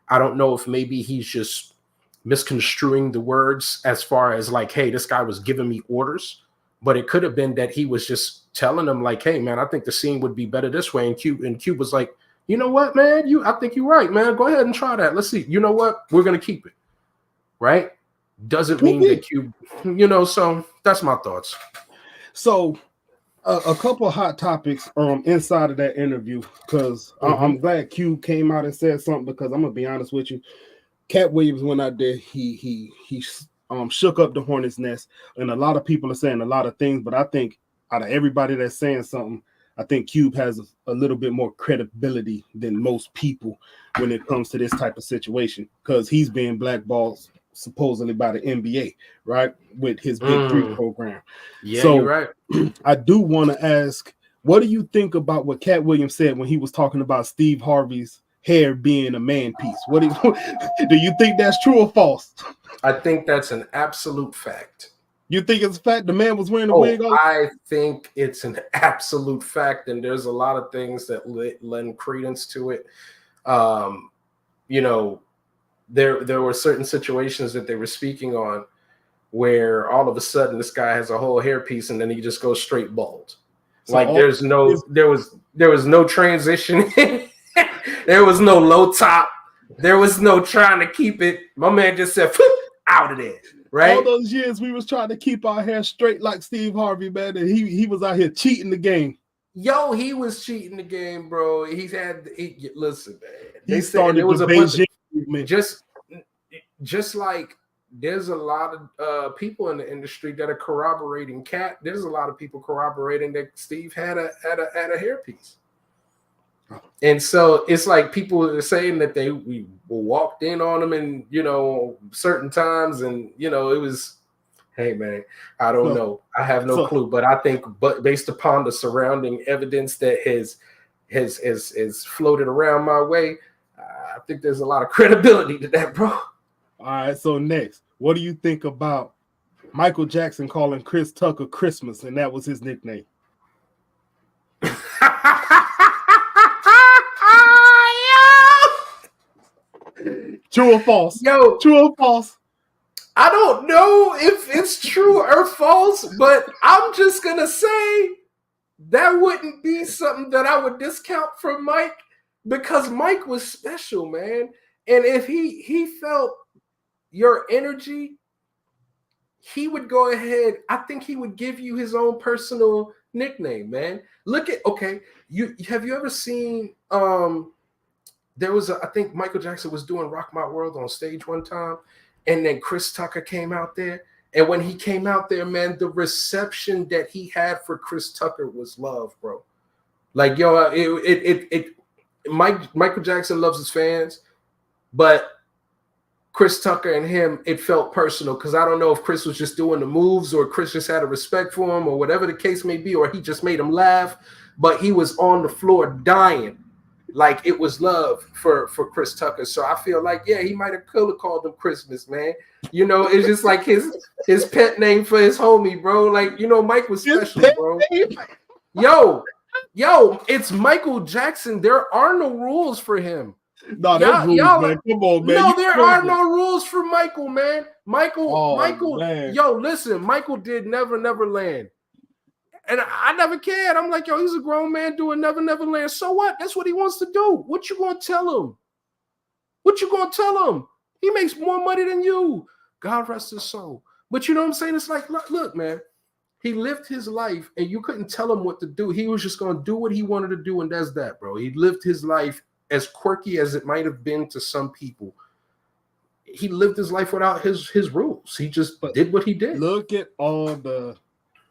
I don't know if maybe he's just misconstruing the words as far as like, hey, this guy was giving me orders, but it could have been that he was just telling them like, hey, man, I think the scene would be better this way. And Cube was like, you know what, man, I think you're right, man. Go ahead and try that. Let's see. You know what? We're going to keep it. Right? Doesn't mean that Cube, you know, so that's my thoughts. So a couple of hot topics inside of that interview, because I'm glad Cube came out and said something, because I'm gonna be honest with you, Katt Williams went out there, he shook up the hornet's nest, and a lot of people are saying a lot of things, but I think out of everybody that's saying something, I think Cube has a little bit more credibility than most people when it comes to this type of situation, because he's being blackballed supposedly by the NBA, right, with his Big Three program. Yeah, so you're right. I do want to ask, what do you think about what Katt Williams said when he was talking about Steve Harvey's hair being a man piece? What do you think that's true or false? I think that's an absolute fact. You think it's a fact the man was wearing a wig on? I think it's an absolute fact, and there's a lot of things that lend credence to it. You know, there were certain situations that they were speaking on where all of a sudden this guy has a whole hairpiece and then he just goes straight bald. So like there was no transition. There was no low top. There was no trying to keep it. My man just said out of there. Right? All those years we was trying to keep our hair straight like Steve Harvey, man, and he was out here cheating the game. Yo, he was cheating the game, bro. Listen, man. He started it was a Beijing movement. Just like there's a lot of people in the industry that are corroborating Katt. There's a lot of people corroborating that Steve had a hairpiece. And so it's like people are saying that we walked in on him and, you know, certain times, and, you know, it was, hey, man, I don't know. I have no clue. But I think, based upon the surrounding evidence that has floated around my way, I think there's a lot of credibility to that, bro. All right. So next, what do you think about Michael Jackson calling Chris Tucker Christmas, and that was his nickname? True or false? Yo, true or false? I don't know if it's true or false, but I'm just gonna say that wouldn't be something that I would discount from Mike, because Mike was special, man. And if he felt your energy, he would go ahead. I think he would give you his own personal nickname, man. Look at have you ever seen there was I think Michael Jackson was doing Rock My World on stage one time, and then Chris Tucker came out there. And when he came out there, man, the reception that he had for Chris Tucker was love, bro. Like, yo, Michael Jackson loves his fans, but Chris Tucker and him, it felt personal, because I don't know if Chris was just doing the moves or Chris just had a respect for him or whatever the case may be, or he just made him laugh, but he was on the floor dying. Like, it was love for Chris Tucker. So I feel like, yeah, he might have called him Christmas, man. You know, it's just like his pet name for his homie, bro. Like, you know, Mike was special, bro. Yo, it's Michael Jackson. There are no rules for him. No, there's rules, man. Come on, man. No, there are no rules for Michael, man. Michael, man. Yo, listen, Michael did Never Never Land. And I never cared. I'm like, yo, he's a grown man doing Never Never Land. So what? That's what he wants to do. What you gonna tell him? What you gonna tell him? He makes more money than you. God rest his soul. But you know what I'm saying? It's like, look, man, he lived his life and you couldn't tell him what to do. He was just gonna do what he wanted to do, and that's that, bro. He lived his life, as quirky as it might have been to some people. He lived his life without his rules. He just did what he did. Look at all the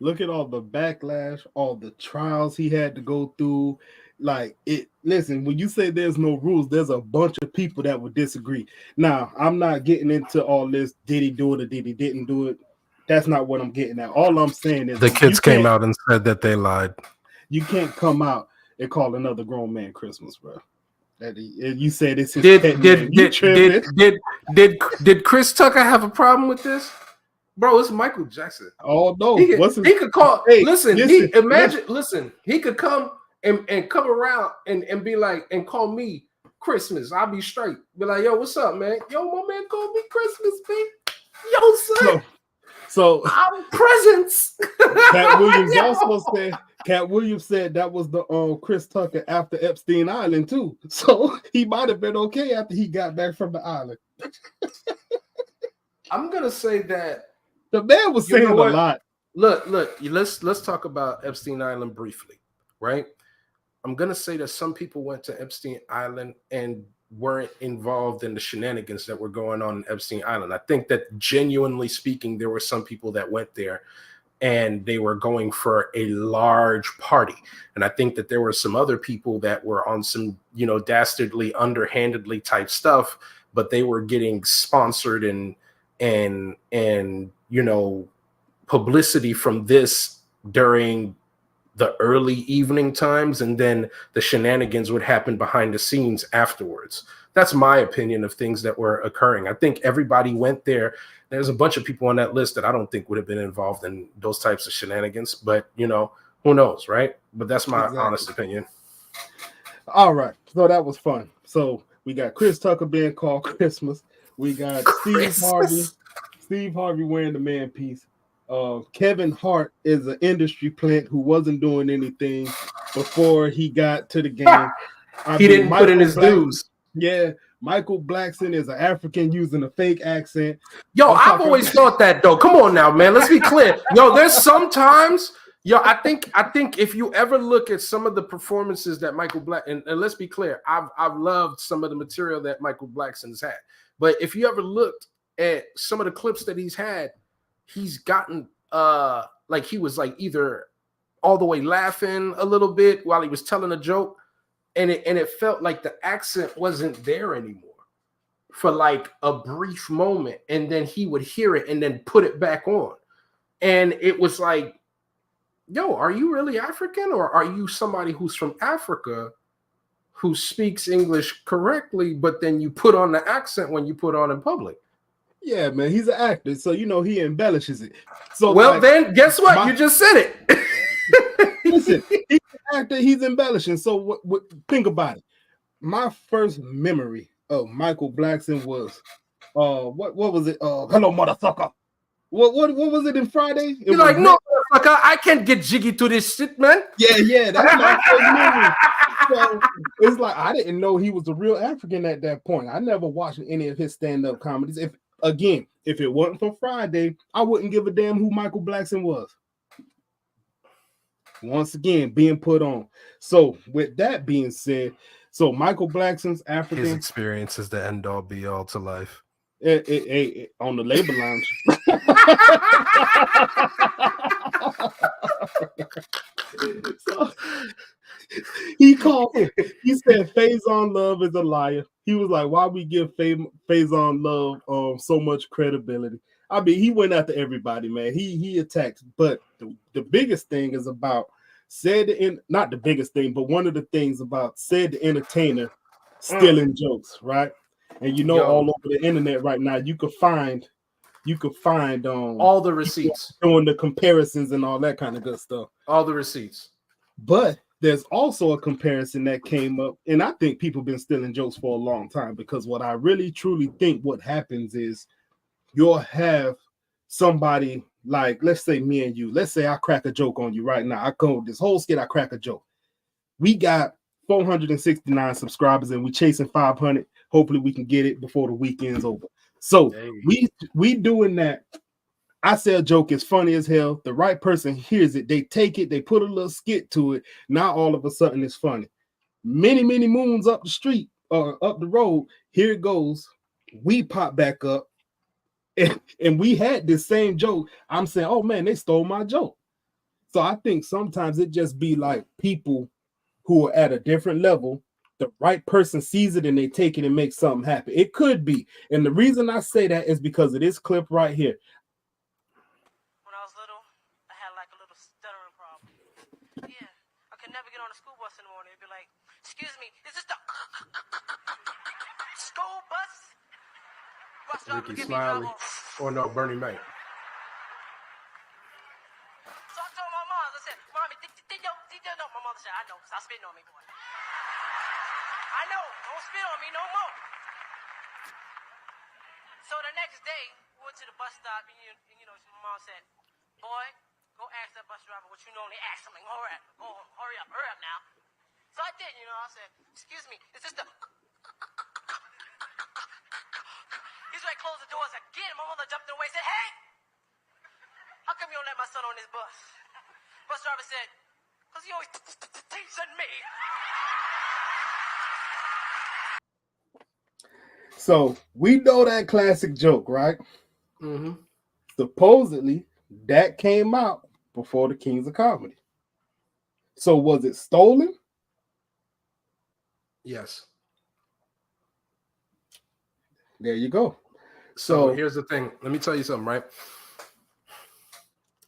backlash, all the trials he had to go through. Like, listen, when you say there's no rules, there's a bunch of people that would disagree. Now, I'm not getting into all this, did he do it or did he didn't do it? That's not what I'm getting at. All I'm saying is the kids came out and said that they lied. You can't come out and call another grown man Christmas, bro. You said it's his did Chris Tucker have a problem with this? Bro, it's Michael Jackson. Oh no, he could call. Hey, listen, he could come and come around and be like, and call me Christmas. I'll be straight. Be like, yo, what's up, man? Yo, my man called me Christmas, man. Yo, son. So I'm presents. Katt Williams said that was the Chris Tucker after Epstein Island too. So he might have been okay after he got back from the island. I'm gonna say that the man was saying a lot. Look, let's talk about Epstein Island briefly, right? I'm gonna say that some people went to Epstein Island and weren't involved in the shenanigans that were going on in Epstein Island. I think that, genuinely speaking, there were some people that went there and they were going for a large party. And I think that there were some other people that were on some, dastardly, underhandedly type stuff, but they were getting sponsored and publicity from this during the early evening times, and then the shenanigans would happen behind the scenes afterwards. That's my opinion of things that were occurring. I think everybody went there. There's a bunch of people on that list that I don't think would have been involved in those types of shenanigans, but who knows, right? But that's my honest opinion. All right, so that was fun. So we got Chris Tucker being called Christmas. We got Steve Harvey wearing the man piece. Kevin Hart is an industry plant who wasn't doing anything before he got to the game. He didn't put in his dues. Yeah, Michael Blackson is an African using a fake accent. Yo, I've always thought that though. Come on now, man. Let's be clear. Yo, there's sometimes. Yo, I think if you ever look at some of the performances that Michael Black and let's be clear, I've loved some of the material that Michael Blackson's had. But if you ever looked at some of the clips that he's had, he's gotten like he was like either all the way laughing a little bit while he was telling a joke, and it felt like the accent wasn't there anymore for like a brief moment, and then he would hear it and then put it back on, and it was like, yo, are you really African, or are you somebody who's from Africa who speaks English correctly, but then you put on the accent when you put on in public? Yeah, man, he's an actor, so he embellishes it. So, then guess what? You just said it. Listen, he's an actor, he's embellishing. So, what? Think about it. My first memory of Michael Blackson was, what was it? Hello, motherfucker. What was it in Friday? You're like, no, motherfucker, I can't get jiggy to this shit, man. Yeah, that's my first memory. So it's like I didn't know he was a real African at that point. I never watched any of his stand-up comedies. again, if it wasn't for Friday, I wouldn't give a damn who Michael Blackson was. Once again, being put on. So with that being said, so Michael Blackson's African. His experience is the end all be all to life. On the labor lounge. So, he called. He said Faison Love is a liar. He was like, "Why we give Faison Love so much credibility?" I mean, he went after everybody, man. He attacked, but the biggest thing is about not the biggest thing, but one of the things about said the entertainer stealing jokes, right? And you know, all over the internet right now, you could find all the receipts doing the comparisons and all that kind of good stuff. All the receipts. But there's also a comparison that came up, and I think people have been stealing jokes for a long time, because what I really truly think what happens is you'll have somebody like, let's say me and you, let's say I crack a joke on you right now. I go this whole skit, I crack a joke. We got 469 subscribers and we chasing 500. Hopefully we can get it before the weekend's over. So we doing that. I say a joke is funny as hell. The right person hears it. They take it. They put a little skit to it. Now all of a sudden it's funny. Many moons up the street or up the road. Here it goes. We pop back up. And we had this same joke. I'm saying, oh man, they stole my joke. So I think sometimes it just be like people who are at a different level. The right person sees it and they take it and make something happen. It could be. And the reason I say that is because of this clip right here. When I was little, I had like a little stuttering problem. Yeah, I could never get on the school bus in the morning. It'd be like, excuse me, is this the school bus? Bus driver, Ricky give me a Smiley. Or no, Bernie Mac. So I told my mom, I said, Mommy, no, my mother said, I know, stop spitting on me, boy. I know, don't spit on me no more. So the next day, we went to the bus stop, and you know, my mom said, boy, go ask that bus driver what you normally ask him. Like, hurry up now. So I did, you know, I said, excuse me, is this the... He's ready to close the doors again. My mother jumped away and said, hey, how come you don't let my son on this bus? Bus driver said, because he always teaching me. So we know that classic joke, right? Mm-hmm. Supposedly, that came out before the Kings of Comedy. So was it stolen? Yes. There you go. So here's the thing. Let me tell you something, right?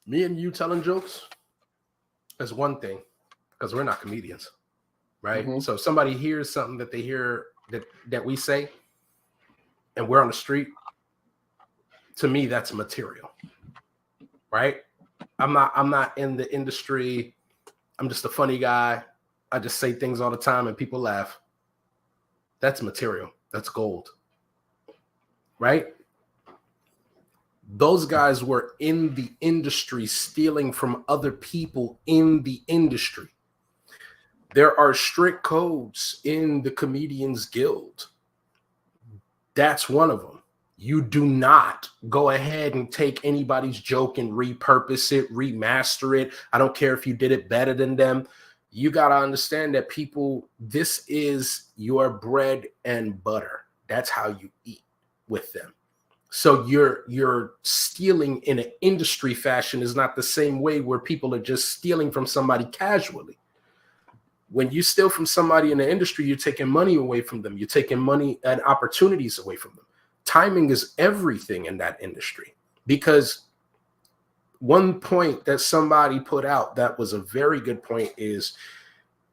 Me and you telling jokes is one thing, because we're not comedians, right? Mm-hmm. So if somebody hears something that they hear that we say, and we're on the street, to me, that's material, right? I'm not in the industry. I'm just a funny guy. I just say things all the time and people laugh. That's material. That's gold, right? Those guys were in the industry stealing from other people in the industry. There are strict codes in the Comedians Guild. That's one of them. You do not go ahead and take anybody's joke and repurpose it, remaster it. I don't care if you did it better than them. You got to understand that people, this is your bread and butter. That's how you eat with them. So you're stealing in an industry fashion is not the same way where people are just stealing from somebody casually. When you steal from somebody in the industry, you're taking money away from them. You're taking money and opportunities away from them. Timing is everything in that industry, because one point that somebody put out that was a very good point is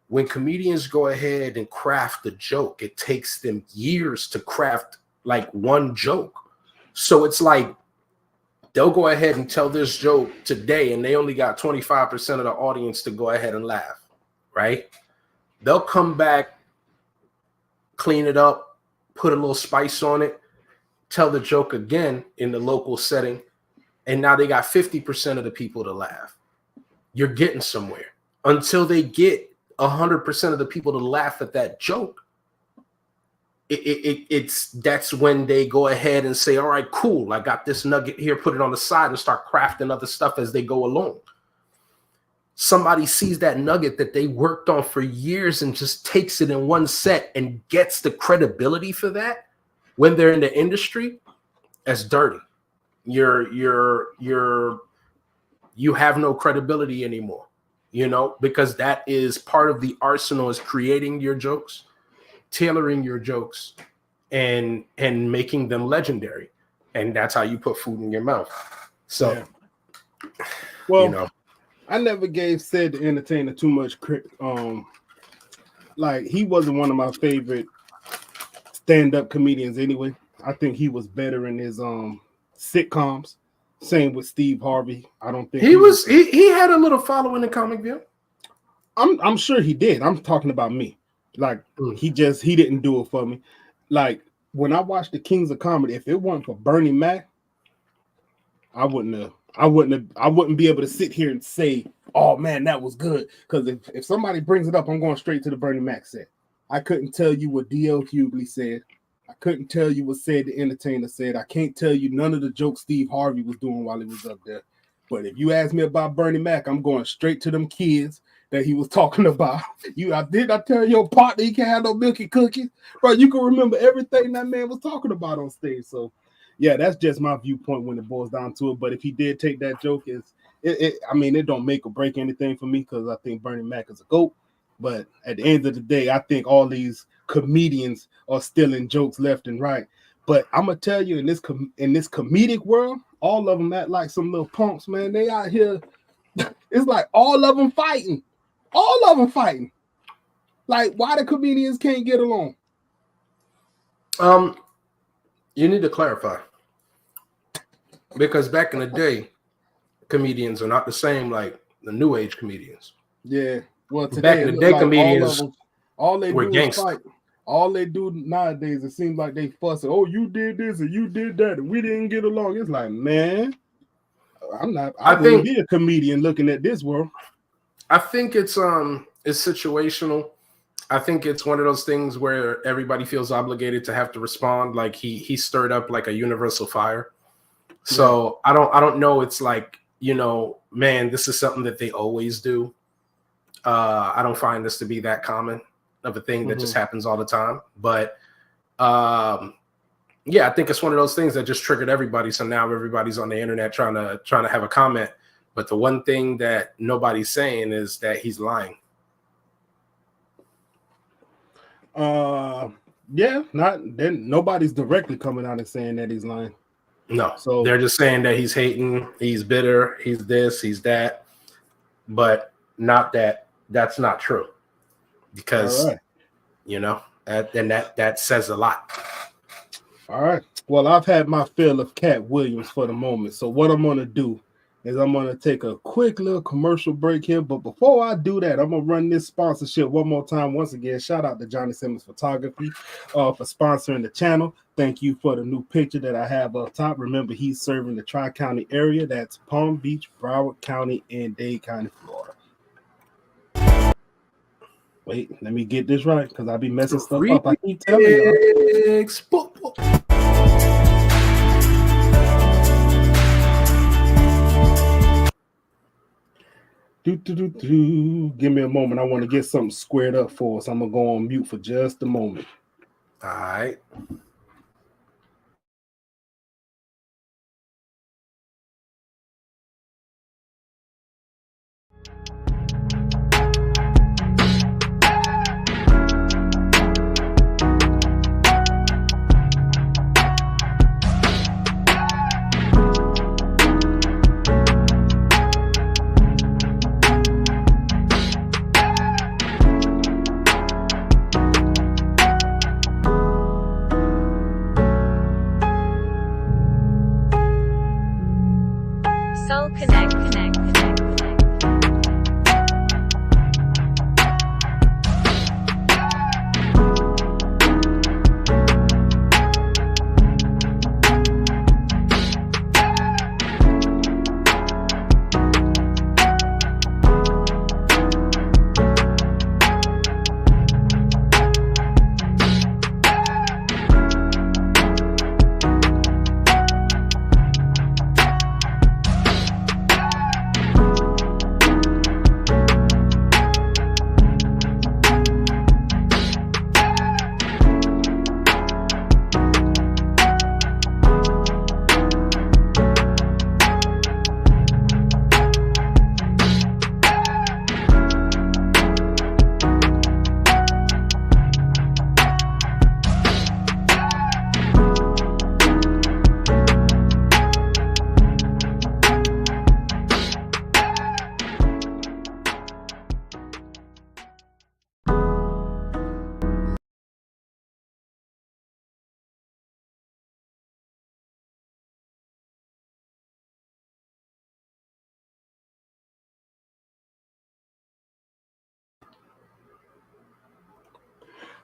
when comedians go ahead and craft a joke, it takes them years to craft like one joke. So it's like they'll go ahead and tell this joke today and they only got 25% of the audience to go ahead and laugh, right? They'll come back, clean it up, put a little spice on it, tell the joke again in the local setting, and now they got 50% of the people to laugh. You're getting somewhere. Until they get 100% of the people to laugh at that joke, that's when they go ahead and say, all right, cool, I got this nugget here, put it on the side and start crafting other stuff as they go along. Somebody sees that nugget that they worked on for years and just takes it in one set and gets the credibility for that when they're in the industry. That's dirty. You have no credibility anymore, because that is part of the arsenal, is creating your jokes, tailoring your jokes, and making them legendary. And that's how you put food in your mouth. So, yeah. Well, I never gave Ced the Entertainer too much credit. Like, he wasn't one of my favorite stand-up comedians anyway. I think he was better in his sitcoms. Same with Steve Harvey. I don't think he had a little following in Comic View. I'm sure he did. I'm talking about me. Like, he didn't do it for me. Like, when I watched the Kings of Comedy, if it weren't for Bernie Mac, I wouldn't be able to sit here and say, oh man, that was good. Because if somebody brings it up, I'm going straight to the Bernie Mac set. I couldn't tell you what D.L. Hughley said. I couldn't tell you what Ced the Entertainer said. I can't tell you none of the jokes Steve Harvey was doing while he was up there. But if you ask me about Bernie Mac, I'm going straight to them kids that he was talking about. I tell your partner he can't have no milky cookies? Bro, you can remember everything that man was talking about on stage. So, yeah, that's just my viewpoint when it boils down to it. But if he did take that joke, it don't make or break anything for me, because I think Bernie Mac is a GOAT. But at the end of the day, I think all these comedians are stealing jokes left and right. But I'm gonna tell you, in this comedic world, all of them act like some little punks, man. They out here, it's like all of them fighting. Like, why the comedians can't get along? You need to clarify, because back in the day, comedians are not the same like the new age comedians. Yeah. Well, today, back in the day, comedians all they were do gangsters. is fight. All they do nowadays, it seems like they fussing. Oh, you did this and you did that, and we didn't get along. It's like, man, I wouldn't be a comedian looking at this world. I think it's situational. I think it's one of those things where everybody feels obligated to have to respond. Like he stirred up like a universal fire. So yeah. I don't know. It's like, man, this is something that they always do. I don't find this to be that common of a thing that just happens all the time. But yeah, I think it's one of those things that just triggered everybody. So now everybody's on the internet trying to have a comment. But the one thing that nobody's saying is that he's lying. Nobody's directly coming out and saying that he's lying. No, so they're just saying that he's hating, he's bitter, he's this, he's that, but not that. That's not true, because that says a lot. All right. Well, I've had my fill of Katt Williams for the moment. So what I'm gonna do is I'm gonna take a quick little commercial break here. But before I do that, I'm gonna run this sponsorship one more time. Once again, shout out to Johnny Simmons Photography for sponsoring the channel. Thank you for the new picture that I have up top. Remember, he's serving the Tri-County area. That's Palm Beach, Broward County, and Dade County, Florida. Wait, let me get this right, because I'll be messing stuff up. I keep telling you. Give me a moment. I want to get something squared up for us. I'm going to go on mute for just a moment. All right.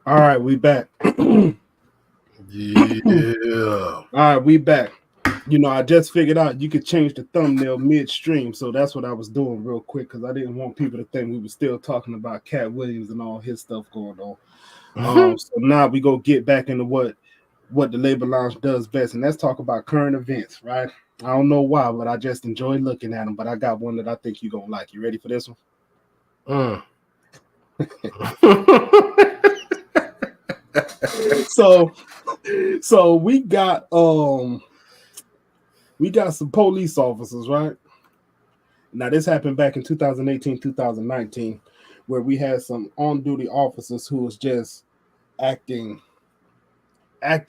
All right, we back. Yeah. All right, we back. You know, I just figured out you could change the thumbnail midstream, so that's what I was doing real quick because I didn't want people to think we were still talking about Katt Williams and all his stuff going on. So now we go get back into what the Labor Lounge does best, and let's talk about current events, right? I don't know why, but I just enjoy looking at them. But I got one that I think you're gonna like. You ready for this one? So we got some police officers, right? Now this happened back in 2018, 2019, where we had some on-duty officers who was just acting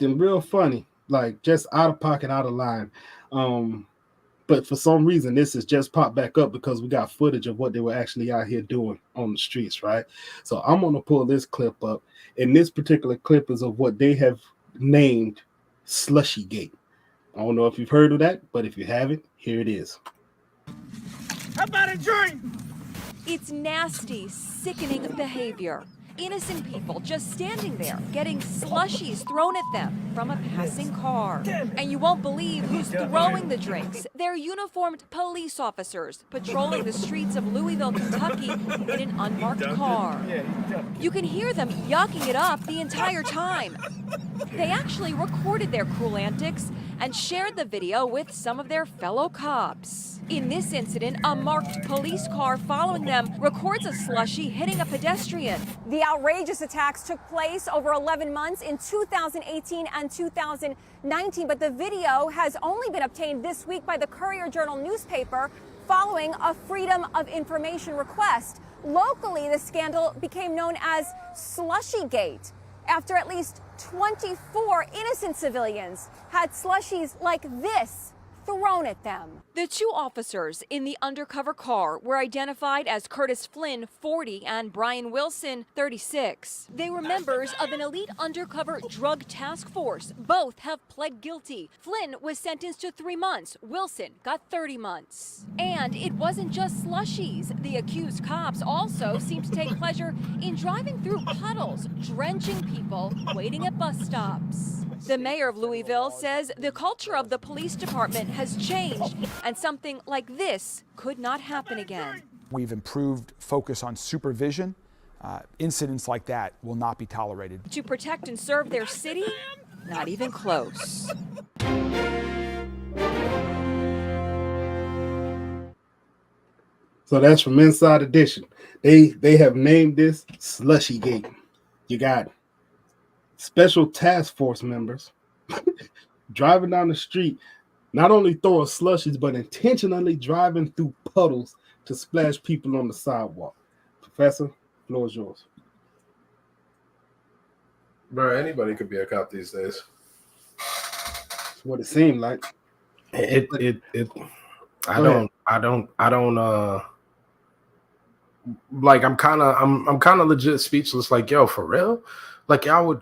real funny, like just out of pocket, out of line. But for some reason, this has just popped back up because we got footage of what they were actually out here doing on the streets, right? So I'm going to pull this clip up. And this particular clip is of what they have named Slushygate. I don't know if you've heard of that, but if you haven't, here it is. How about a drink? It's nasty, sickening behavior. Innocent people just standing there, getting slushies thrown at them from a passing car. And you won't believe who's throwing the drinks. They're uniformed police officers patrolling the streets of Louisville, Kentucky in an unmarked car. You can hear them yucking it up the entire time. They actually recorded their cruel antics and shared the video with some of their fellow cops. In this incident, a marked police car following them records a slushie hitting a pedestrian. The outrageous attacks took place over 11 months in 2018 and 2019, but the video has only been obtained this week by the Courier-Journal newspaper following a Freedom of Information request. Locally, the scandal became known as Slushygate after at least 24 innocent civilians had slushies like this thrown at them. The two officers in the undercover car were identified as Curtis Flynn, 40, and Brian Wilson, 36. They were members of an elite undercover drug task force. Both have pled guilty. Flynn was sentenced to 3 months. Wilson got 30 months. And it wasn't just slushies. The accused cops also seemed to take pleasure in driving through puddles, drenching people waiting at bus stops. The mayor of Louisville says the culture of the police department has changed and something like this could not happen again. We've improved focus on supervision. Incidents like that will not be tolerated. To protect and serve their city? Not even close. So that's from Inside Edition. They have named this Slushygate. You got special task force members driving down the street, not only throwing slushies, but intentionally driving through puddles to splash people on the sidewalk. Professor, floor is yours. Bro, anybody could be a cop these days. That's what it seemed like. I'm kind of legit speechless. Like, yo, for real? Like, y'all would.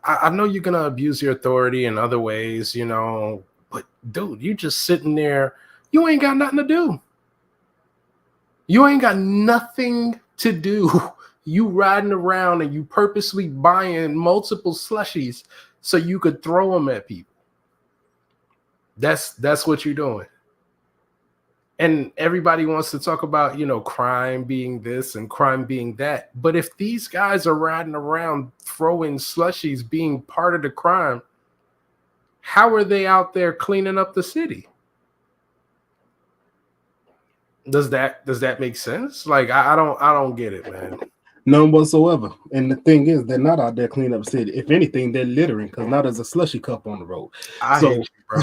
I know you're gonna abuse your authority in other ways, you know, but dude, you just sitting there. You ain't got nothing to do. You ain't got nothing to do. You riding around and you purposely buying multiple slushies so you could throw them at people. That's what you're doing. And everybody wants to talk about, you know, crime being this and crime being that. But if these guys are riding around throwing slushies being part of the crime, how are they out there cleaning up the city? Does that make sense? Like, I don't get it, man. None whatsoever. And the thing is, they're not out there cleaning up the city. If anything, they're littering because now there's a slushy cup on the road. I hate you, bro.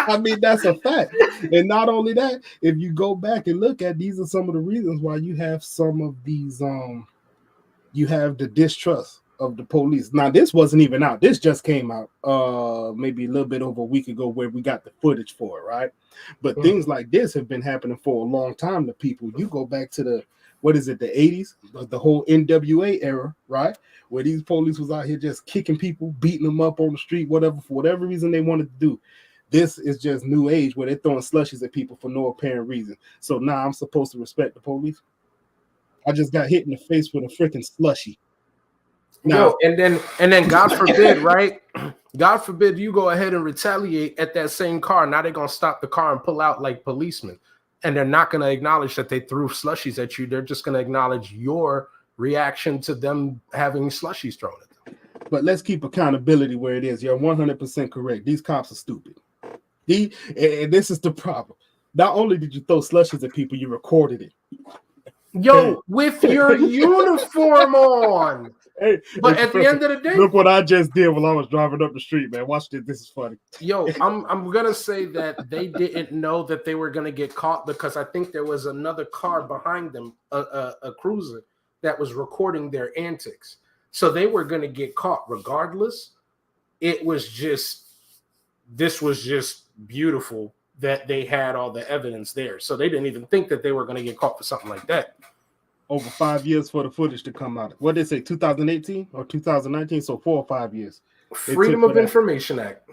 I mean, that's a fact. And not only that, if you go back and look at, these are some of the reasons why you have some of these, you have the distrust of the police. Now, this wasn't even out. This just came out maybe a little bit over a week ago where we got the footage for it, right? But things like this have been happening for a long time to people. You go back to the 80s, the whole NWA era, right? Where these police was out here just kicking people, beating them up on the street, whatever, for whatever reason they wanted to do. This is just new age where they're throwing slushies at people for no apparent reason. So now I'm supposed to respect the police? I just got hit in the face with a freaking slushie. Now, and then God forbid, right? God forbid you go ahead and retaliate at that same car. Now they're gonna stop the car and pull out like policemen, and they're not gonna acknowledge that they threw slushies at you. They're just gonna acknowledge your reaction to them having slushies thrown at them. But let's keep accountability where it is. You're 100% correct. These cops are stupid. And this is the problem. Not only did you throw slushies at people, you recorded it. Yo, with your uniform on. But at the end of the day, look what I just did while I was driving up the street, man. Watch this. This is funny. Yo, I'm gonna say that they didn't know that they were gonna get caught because I think there was another car behind them, a cruiser, that was recording their antics. So they were gonna get caught regardless. This was just beautiful that they had all the evidence there. So they didn't even think that they were gonna get caught for something like that. Over 5 years for the footage to come out. What did they say, 2018 or 2019? So 4 or 5 years. Freedom of Information Act.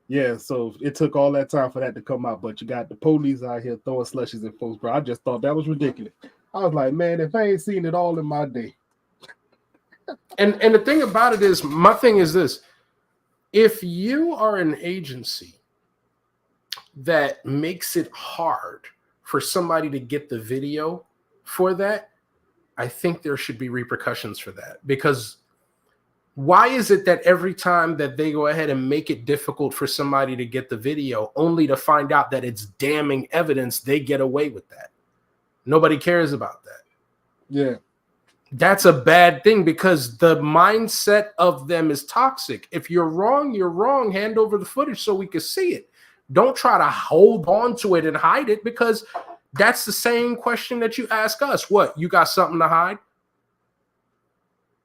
Yeah, so it took all that time for that to come out. But you got the police out here throwing slushies at folks, bro. I just thought that was ridiculous. I was like, man, if I ain't seen it all in my day. And the thing about it is, my thing is this. If you are an agency that makes it hard for somebody to get the video for that, I think there should be repercussions for that. Because why is it that every time that they go ahead and make it difficult for somebody to get the video, only to find out that it's damning evidence, they get away with that? Nobody cares about that. Yeah. That's a bad thing because the mindset of them is toxic. If you're wrong, you're wrong. Hand over the footage so we can see it. Don't try to hold on to it and hide it, because that's the same question that you ask us. What, you got something to hide?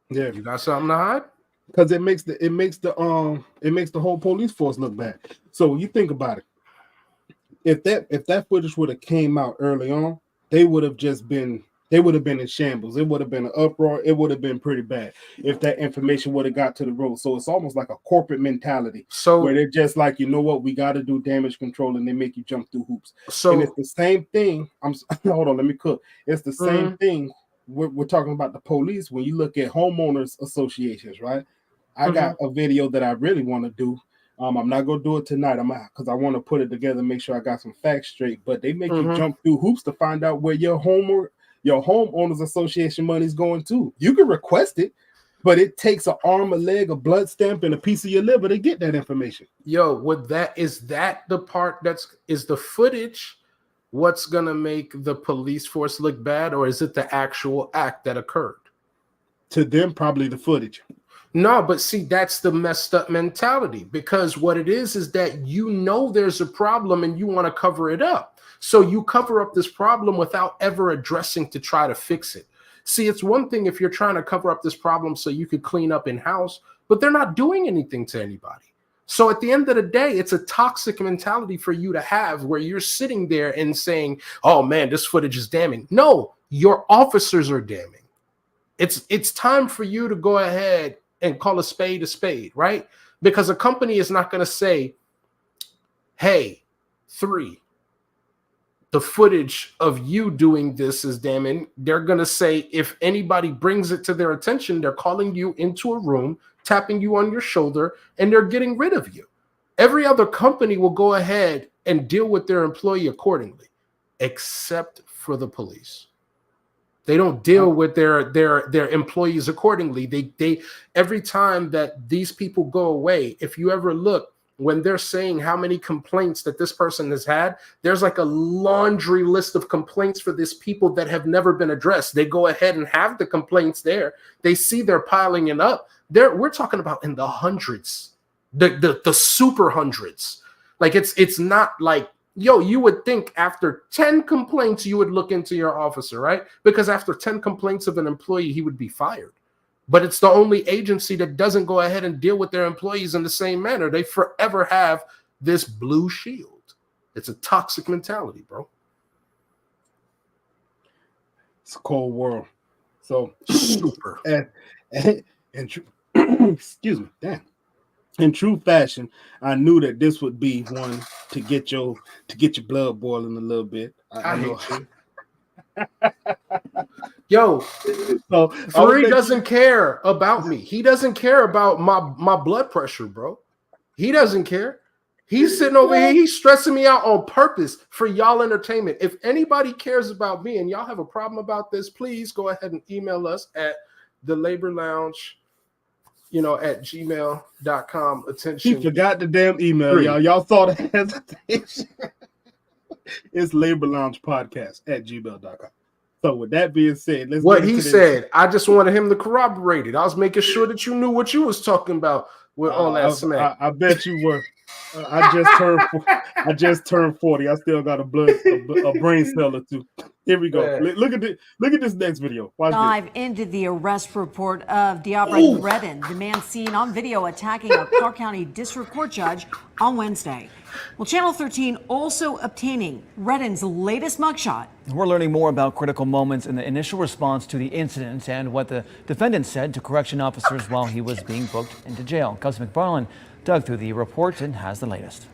Yeah, you got something to hide? Because it makes the whole police force look bad. So when you think about it, if that footage would have came out early on, they would have been in shambles. It would have been an uproar. It would have been pretty bad if that information would have got to the road. So it's almost like a corporate mentality, where they're just like, you know what, we got to do damage control, and they make you jump through hoops. So and it's the same thing. Hold on, let me cook. It's the same thing. We're talking about the police. When you look at homeowners associations, right? I got a video that I really want to do. I'm not gonna do it tonight. Because I want to put it together, make sure I got some facts straight. But they make you jump through hoops to find out where your homeowners association money is going to. You can request it, but it takes an arm, a leg, a blood stamp, and a piece of your liver to get that information. Yo, is that the part is the footage what's gonna make the police force look bad, or is it the actual act that occurred? To them, probably the footage. No, but see, that's the messed up mentality, because what it is that you know there's a problem and you want to cover it up. So you cover up this problem without ever addressing to try to fix it. See, it's one thing if you're trying to cover up this problem so you could clean up in-house, but they're not doing anything to anybody. So at the end of the day, it's a toxic mentality for you to have, where you're sitting there and saying, oh man, this footage is damning. No, your officers are damning. It's time for you to go ahead and call a spade, right? Because a company is not going to say, hey, 3, the footage of you doing this is damning. They're going to say, if anybody brings it to their attention, they're calling you into a room, tapping you on your shoulder, and they're getting rid of you. Every other company will go ahead and deal with their employee accordingly, except for the police. They don't deal with their employees accordingly. They every time that these people go away, if you ever look, when they're saying how many complaints that this person has had, there's like a laundry list of complaints for these people that have never been addressed. They go ahead and have the complaints there. They see they're piling it up. We're talking about in the hundreds, the super hundreds. Like it's not like, yo, you would think after 10 complaints, you would look into your officer, right? Because after 10 complaints of an employee, he would be fired. But it's the only agency that doesn't go ahead and deal with their employees in the same manner. They forever have this blue shield. It's a toxic mentality, bro. It's a cold world. So super. And excuse me, damn. In true fashion, I knew that this would be one to get your blood boiling a little bit. I hate you. Yo, So Free doesn't care about me. He doesn't care about my blood pressure, bro. He doesn't care. He's sitting over here. He's stressing me out on purpose for y'all entertainment. If anybody cares about me and y'all have a problem about this, please go ahead and email us at the Labor Lounge, at gmail.com. Attention. He forgot the damn email, y'all. Y'all saw the hesitation. It's Labor Lounge Podcast at gmail.com. So with that being said, let's what he said. I just wanted him to corroborate it. I was making sure that you knew what you was talking about with all that smack. I bet you were. I just turned 40. I still got a brain cell or two. Here we go. Man. Look at this next video. Watch Dive this. into the arrest report of Diablo Redden, the man seen on video attacking a Clark County District Court judge on Wednesday. Well, Channel 13 also obtaining Redden's latest mugshot. We're learning more about critical moments in the initial response to the incident and what the defendant said to correction officers while he was being booked into jail. Kelsey McFarland dug through the report and has the latest.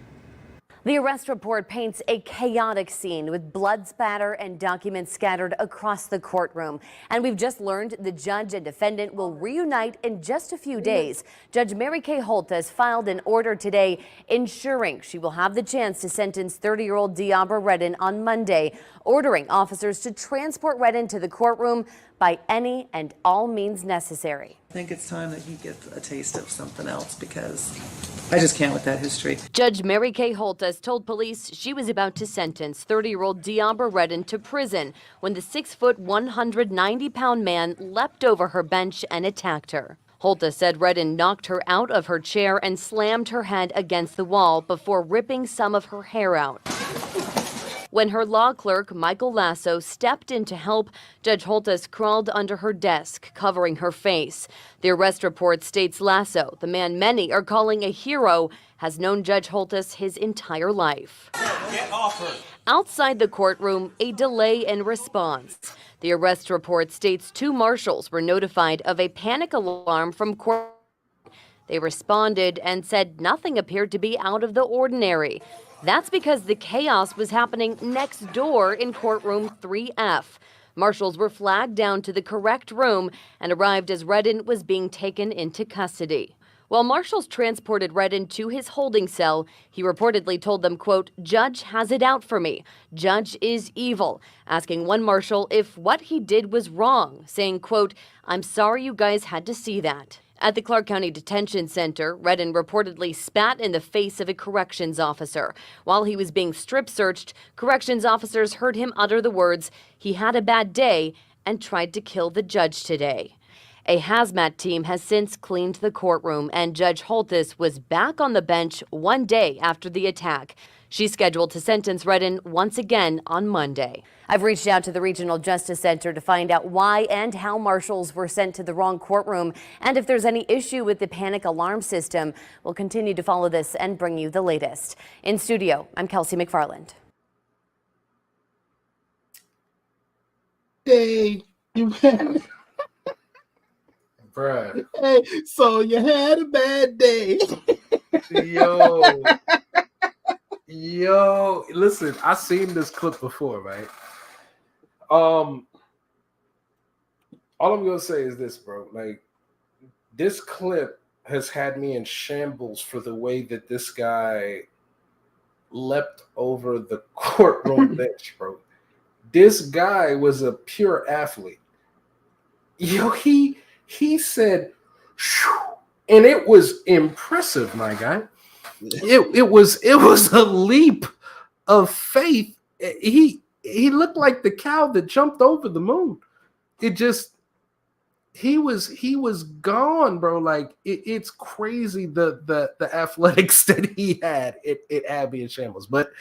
The arrest report paints a chaotic scene with blood spatter and documents scattered across the courtroom. And we've just learned the judge and defendant will reunite in just a few days. Judge Mary Kay Holtis filed an order today ensuring she will have the chance to sentence 30-year-old Diablo Redden on Monday, ordering officers to transport Redden to the courtroom by any and all means necessary. I think it's time that he gets a taste of something else because I just can't with that history. Judge Mary Kay Holtis told police she was about to sentence 30-year-old Diablo Redden to prison when the 6-foot, 190-pound man leapt over her bench and attacked her. Holtis said Redden knocked her out of her chair and slammed her head against the wall before ripping some of her hair out. When her law clerk, Michael Lasso, stepped in to help, Judge Holtis crawled under her desk, covering her face. The arrest report states Lasso, the man many are calling a hero, has known Judge Holtis his entire life. Get off her. Outside the courtroom, a delay in response. The arrest report states 2 marshals were notified of a panic alarm from court. They responded and said nothing appeared to be out of the ordinary. That's because the chaos was happening next door in courtroom 3F. Marshals were flagged down to the correct room and arrived as Redden was being taken into custody. While marshals transported Redden to his holding cell, he reportedly told them, quote, "Judge has it out for me. Judge is evil," asking one marshal if what he did was wrong, saying, quote, "I'm sorry you guys had to see that." At the Clark County Detention Center, Redden reportedly spat in the face of a corrections officer. While he was being strip searched, corrections officers heard him utter the words, "He had a bad day," and tried to kill the judge today. A hazmat team has since cleaned the courtroom, and Judge Holtis was back on the bench 1 day after the attack. She's scheduled to sentence Redden once again on Monday. I've reached out to the Regional Justice Center to find out why and how marshals were sent to the wrong courtroom and if there's any issue with the panic alarm system. We'll continue to follow this and bring you the latest. In studio, I'm Kelsey McFarland. Day you had. Bruh. Hey, so you had a bad day. Yo, listen, I seen this clip before, right? All I'm gonna say is this, bro. Like, this clip has had me in shambles for the way that this guy leapt over the courtroom bench, bro. This guy was a pure athlete. Yo, he said, "Shoo," and it was impressive, my guy. It was a leap of faith. He looked like the cow that jumped over the moon. He was gone, bro. Like it's crazy the athletics that he had. It had me in shambles. But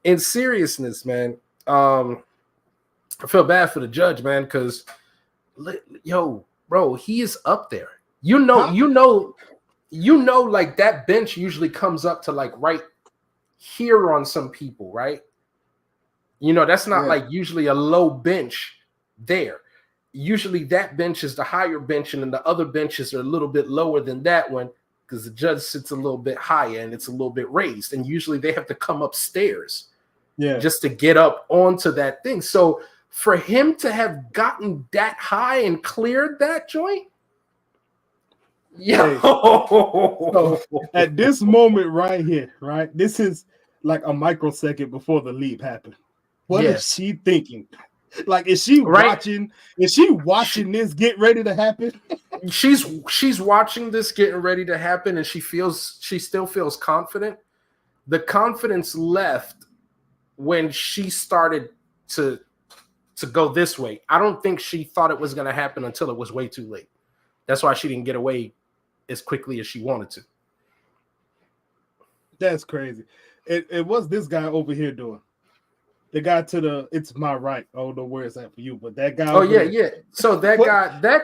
in seriousness, man, I feel bad for the judge, man, because yo, bro, he is up there. You know, like that bench usually comes up to like right here on some people, right? You know, that's not like usually a low bench there. Usually that bench is the higher bench, and then the other benches are a little bit lower than that one because the judge sits a little bit higher and it's a little bit raised. And usually they have to come upstairs just to get up onto that thing. So for him to have gotten that high and cleared that joint. Yo, so at this moment right here, right? This is like a microsecond before the leap happened. What is she thinking? Like, is she watching? Is she watching this get ready to happen? She's watching this getting ready to happen, and she still feels confident. The confidence left when she started to go this way. I don't think she thought it was going to happen until it was way too late. That's why she didn't get away as quickly as she wanted to. That's crazy. It was this guy over here doing. The guy to the, it's my right. I don't know where it's at for you, but that guy. Oh, yeah. So that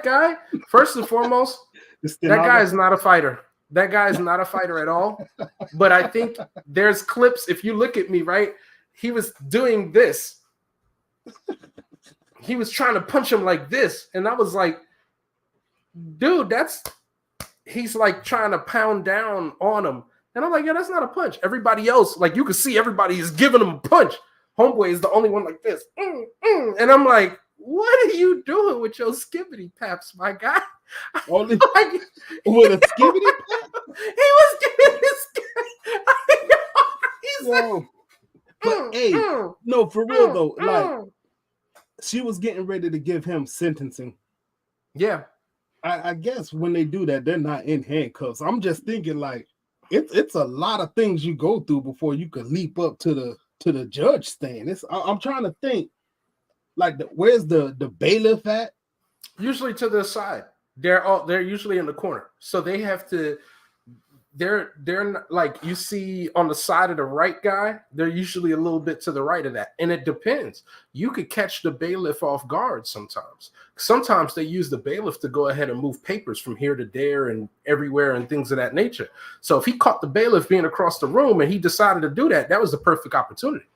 guy, first and foremost, that guy is not a fighter. That guy is not a fighter at all. But I think there's clips. If you look at me, right, he was doing this. He was trying to punch him like this. And I was like, dude, he's like trying to pound down on him. And I'm like, yeah, that's not a punch. Everybody else, like you can see everybody is giving him a punch. Homeboy is the only one like this. And I'm like, what are you doing with your skibbity paps, my guy? Only with a skibbity pap? He was giving his Whoa. But hey, no, for real though, like she was getting ready to give him sentencing. Yeah. I guess when they do that, they're not in handcuffs. I'm just thinking like it's a lot of things you go through before you can leap up to the judge stand. I'm trying to think, like, where's the bailiff at? Usually to the side. They're usually in the corner, so they have to. They're not, like you see on the side of the right guy. They're usually a little bit to the right of that, and it depends. You could catch the bailiff off guard sometimes. Sometimes they use the bailiff to go ahead and move papers from here to there and everywhere and things of that nature. So if he caught the bailiff being across the room and he decided to do that, that was the perfect opportunity.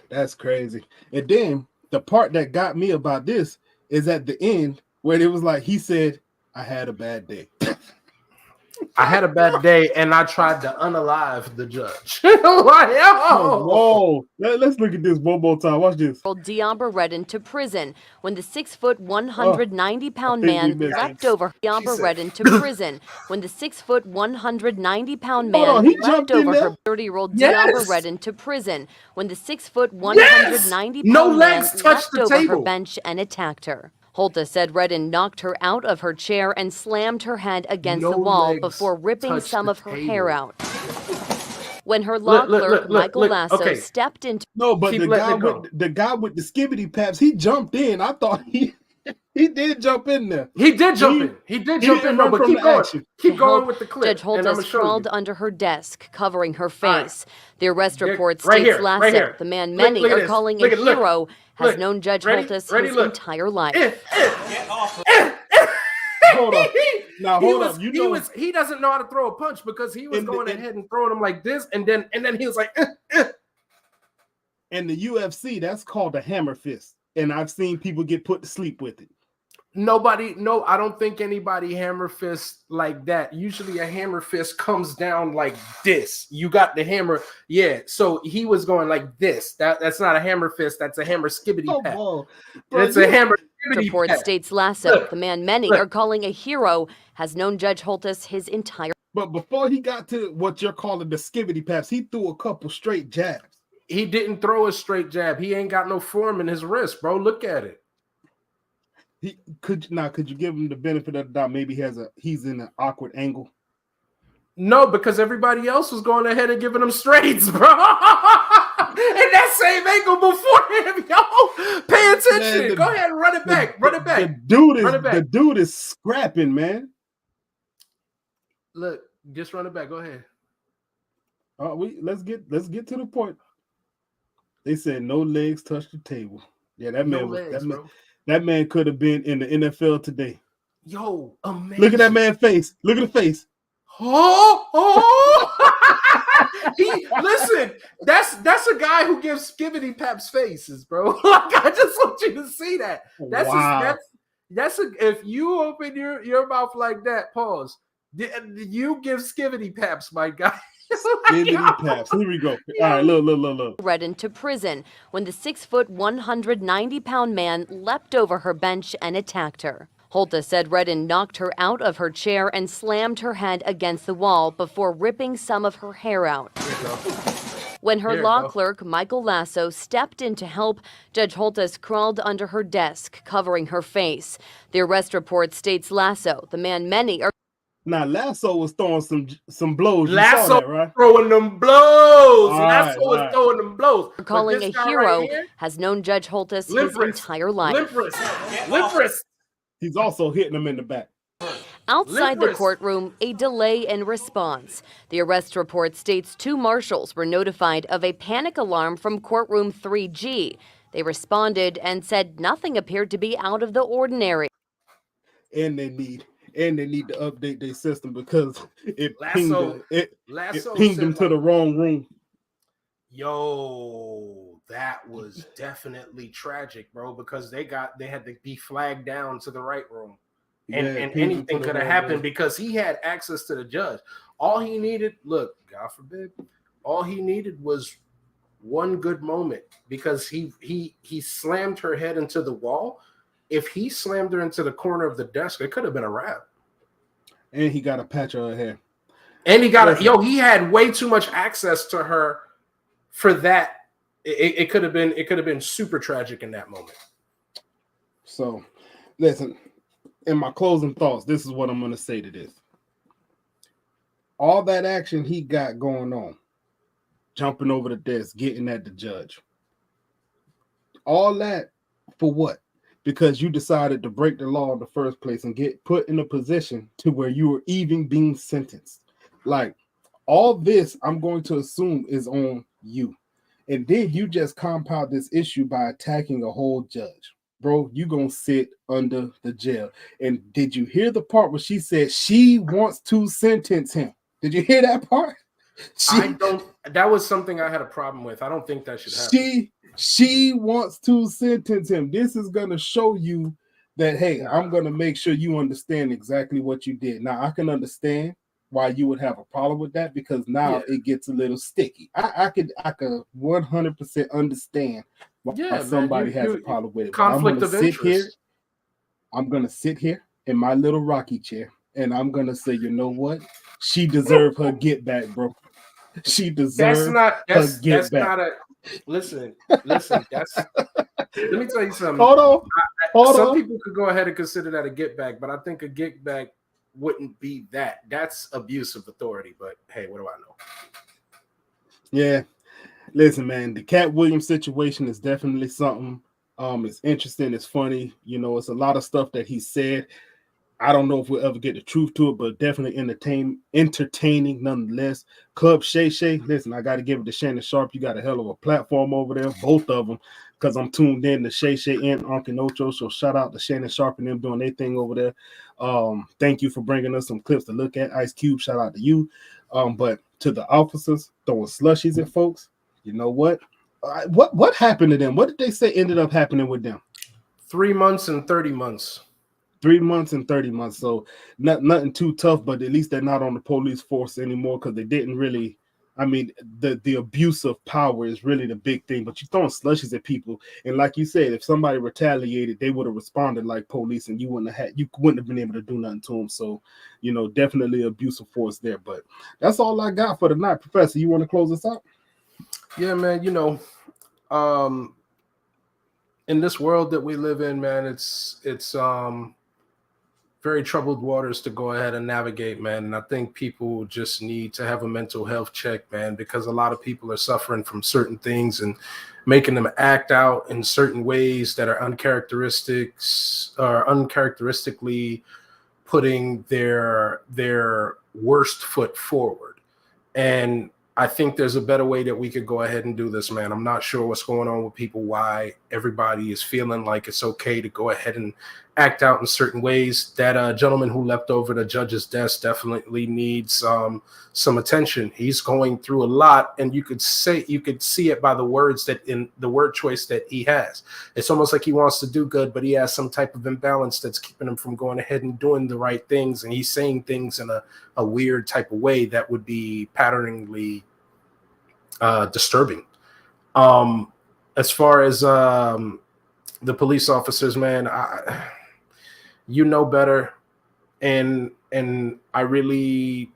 That's crazy. And then the part that got me about this is at the end where it was like he said, "I had a bad day." I had a bad day, and I tried to unalive the judge. Like, oh. Whoa! Let's look at this one more time. Watch this. Deambra Redden to prison when the 6', 190-pound man leapt over Deambra Redden to prison when the 6', 190-pound man leapt over her 30-year-old Deambra Redden to prison when the 6', 190-pound man leapt over her bench and attacked her. Holta said Redden knocked her out of her chair and slammed her head against the wall before ripping some of her hair out. When her law clerk, Michael Lasso, stepped into... No, but the guy with the skibbity paps, he jumped in. I thought he did jump in there. He did jump in. He did jump in. No, but keep going. Keep going with the clip. Judge Holta crawled under her desk, covering her face. The arrest report states Lasso, the man many are calling a hero, has known Judge Holtis his entire life. Hold on. Now hold on. He doesn't know how to throw a punch because he was going ahead and throwing him like this, and then he was like. In the UFC, that's called a hammer fist, and I've seen people get put to sleep with it. I don't think anybody hammer fist like that. Usually a hammer fist comes down like this. You got the hammer. Yeah. So he was going like this. That's not a hammer fist. That's a hammer skibbity pat. It's a hammer skibbity report pat. States Lasso, the man many are calling a hero, has known Judge Holtis his entire. But before he got to what you're calling the skibbity paps, he threw a couple straight jabs. He didn't throw a straight jab. He ain't got no form in his wrist, bro. Look at it. Could you give him the benefit of the doubt? Maybe he's in an awkward angle. No, because everybody else was going ahead and giving him straights, bro. In that same angle before him, yo. Pay attention. Man, go ahead and run it back. Run it back. The dude is scrapping, man. Look, just run it back. Go ahead. Let's get to the point. They said no legs touch the table. Yeah, that man that man could have been in the NFL today. Yo, amazing. Look at that man's face. Look at the face. Listen, that's a guy who gives skibbity paps faces, bro. Like, I just want you to see that. If you open your mouth like that, pause. You give skibbity paps, my guy. Skibbity paps. Here we go. All right, look. Redden to prison when the 6-foot, 190-pound man leapt over her bench and attacked her. Holta said Redden knocked her out of her chair and slammed her head against the wall before ripping some of her hair out. When her law clerk, Michael Lasso, stepped in to help, Judge Holtas crawled under her desk, covering her face. The arrest report states Lasso, the man many are... Now, Lasso was throwing some blows. Lasso you saw that, right? throwing them blows. Lasso was throwing them blows. calling a hero, has known Judge Holtas his entire life. Limpress. He's also hitting him in the back. Outside the courtroom, a delay in response. The arrest report states 2 marshals were notified of a panic alarm from courtroom 3G. They responded and said nothing appeared to be out of the ordinary. And they need to update their system because it pinged them to the wrong room. Yo, that was definitely tragic, bro, because they had to be flagged down to the right room. And anything could have happened because he had access to the judge. All he needed, look, God forbid, all he needed was one good moment because he slammed her head into the wall. If he slammed her into the corner of the desk, it could have been a wrap. And he got a patch of her hair. And he had way too much access to her for that. It could have been super tragic in that moment. So, listen. In my closing thoughts, this is what I'm going to say to this. All that action he got going on, jumping over the desk, getting at the judge. All that for what? Because you decided to break the law in the first place and get put in a position to where you were even being sentenced. Like, all this, I'm going to assume, is on you. And then you just compound this issue by attacking a whole judge. Bro, you gonna sit under the jail. And did you hear the part where she said she wants to sentence him? Did you hear that part? That was something I had a problem with. I don't think that should happen. She wants to sentence him. This is gonna show you that, hey, I'm gonna make sure you understand exactly what you did. Now, I can understand why you would have a problem with that because now it gets a little sticky. I could 100% understand why somebody has a problem with it. Conflict of interest. I'm gonna sit here in my little rocky chair and I'm gonna say, you know what? She deserved her get back, bro. She deserves her get back. Listen, that's let me tell you something. Hold on. Some people could go ahead and consider that a get back, but I think a get back wouldn't be that. That's abuse of authority, but hey, what do I know? Yeah. Listen, man, the Katt Williams situation is definitely something. It's interesting, it's funny, it's a lot of stuff that he said. I don't know if we'll ever get the truth to it, but definitely entertaining nonetheless. Club Shay Shay, listen, I got to give it to Shannon Sharp. You got a hell of a platform over there, both of them, because I'm tuned in to Shay Shay and Uncle Ocho. So shout out to Shannon Sharp and them doing their thing over there. Thank you for bringing us some clips to look at. Ice Cube, shout out to you. But to the officers throwing slushies at folks, you know what? What happened to them? What did they say ended up happening with them? 3 months and 30 months. 3 months and 30 months. So nothing too tough, but at least they're not on the police force anymore because they didn't really. I mean, the abuse of power is really the big thing. But you're throwing slushies at people, and like you said, if somebody retaliated, they would have responded like police, and you wouldn't have been able to do nothing to them. So, definitely abuse of force there. But that's all I got for tonight, Professor. You want to close us out? Yeah, man. In this world that we live in, man, it's very troubled waters to go ahead and navigate, man. And I think people just need to have a mental health check, man, because a lot of people are suffering from certain things and making them act out in certain ways that are uncharacteristically putting their worst foot forward. And I think there's a better way that we could go ahead and do this, man. I'm not sure what's going on with people, why everybody is feeling like it's okay to go ahead and act out in certain ways. That gentleman who leapt over the judge's desk definitely needs some attention. He's going through a lot, and you could see it by the words that in the word choice that he has. It's almost like he wants to do good, but he has some type of imbalance that's keeping him from going ahead and doing the right things. And he's saying things in a weird type of way that would be patterningly disturbing. As far as the police officers, man, you know better, and I really,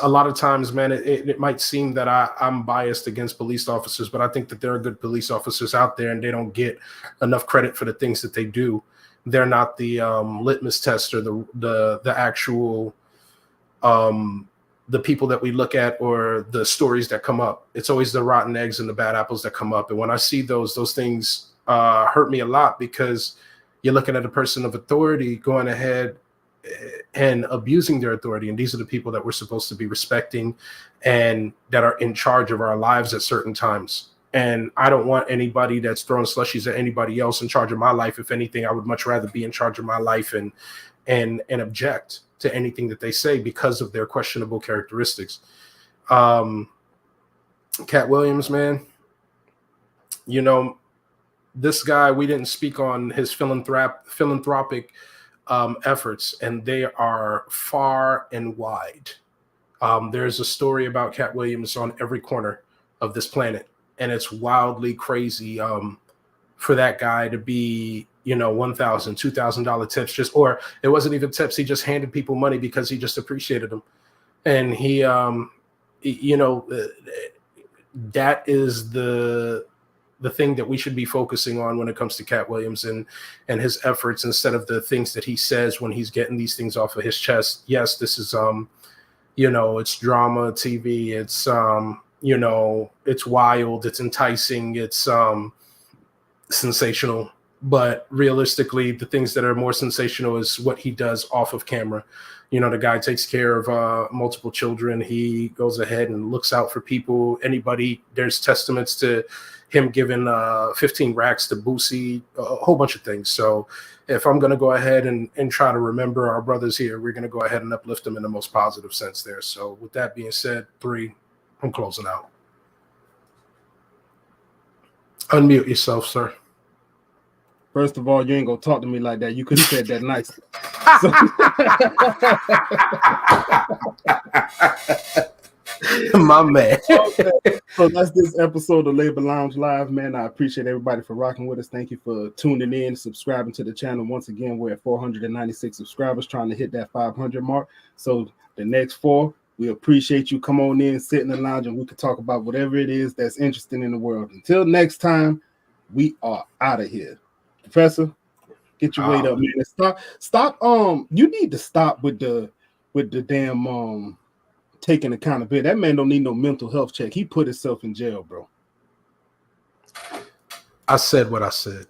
a lot of times, man, it might seem that I'm biased against police officers, but I think that there are good police officers out there, and they don't get enough credit for the things that they do. They're not the litmus test or the actual the people that we look at or the stories that come up. It's always the rotten eggs and the bad apples that come up. And when I see those things hurt me a lot, because you're looking at a person of authority going ahead and abusing their authority. And these are the people that we're supposed to be respecting and that are in charge of our lives at certain times. And I don't want anybody that's throwing slushies at anybody else in charge of my life. If anything, I would much rather be in charge of my life and object to anything that they say because of their questionable characteristics. Katt Williams, man, you know, this guy, we didn't speak on his philanthropic efforts, and they are far and wide. There's a story about Katt Williams on every corner of this planet, and it's wildly crazy for that guy to be, you know, $1,000, $2,000 tips, or it wasn't even tips. He just handed people money because he just appreciated them. And he, you know, that is the thing that we should be focusing on when it comes to Katt Williams and his efforts, instead of the things that he says when he's getting these things off of his chest. Yes, this is, you know, it's drama TV. It's, you know, it's wild, it's enticing, it's sensational. But realistically, the things that are more sensational is what he does off of camera. You know, the guy takes care of multiple children. He goes ahead and looks out for people. Anybody, there's testaments to him giving 15 racks to Boosie, a whole bunch of things. So if I'm going to go ahead and try to remember our brothers here, we're going to go ahead and uplift them in the most positive sense there. So with that being said, 3, I'm closing out. Unmute yourself, sir. First of all, you ain't gonna talk to me like that. You could have said that nicely. My man. So that's this episode of Labor Lounge Live, man. I appreciate everybody for rocking with us. Thank you for tuning in, subscribing to the channel. Once again, we're at 496 subscribers, trying to hit that 500 mark. So the next 4, we appreciate you. Come on in, sit in the lounge, and we can talk about whatever it is that's interesting in the world. Until next time, we are out of here. Professor, get your weight up, man. Stop. You need to stop with the damn taking accountability. That man don't need no mental health check. He put himself in jail, bro. I said what I said.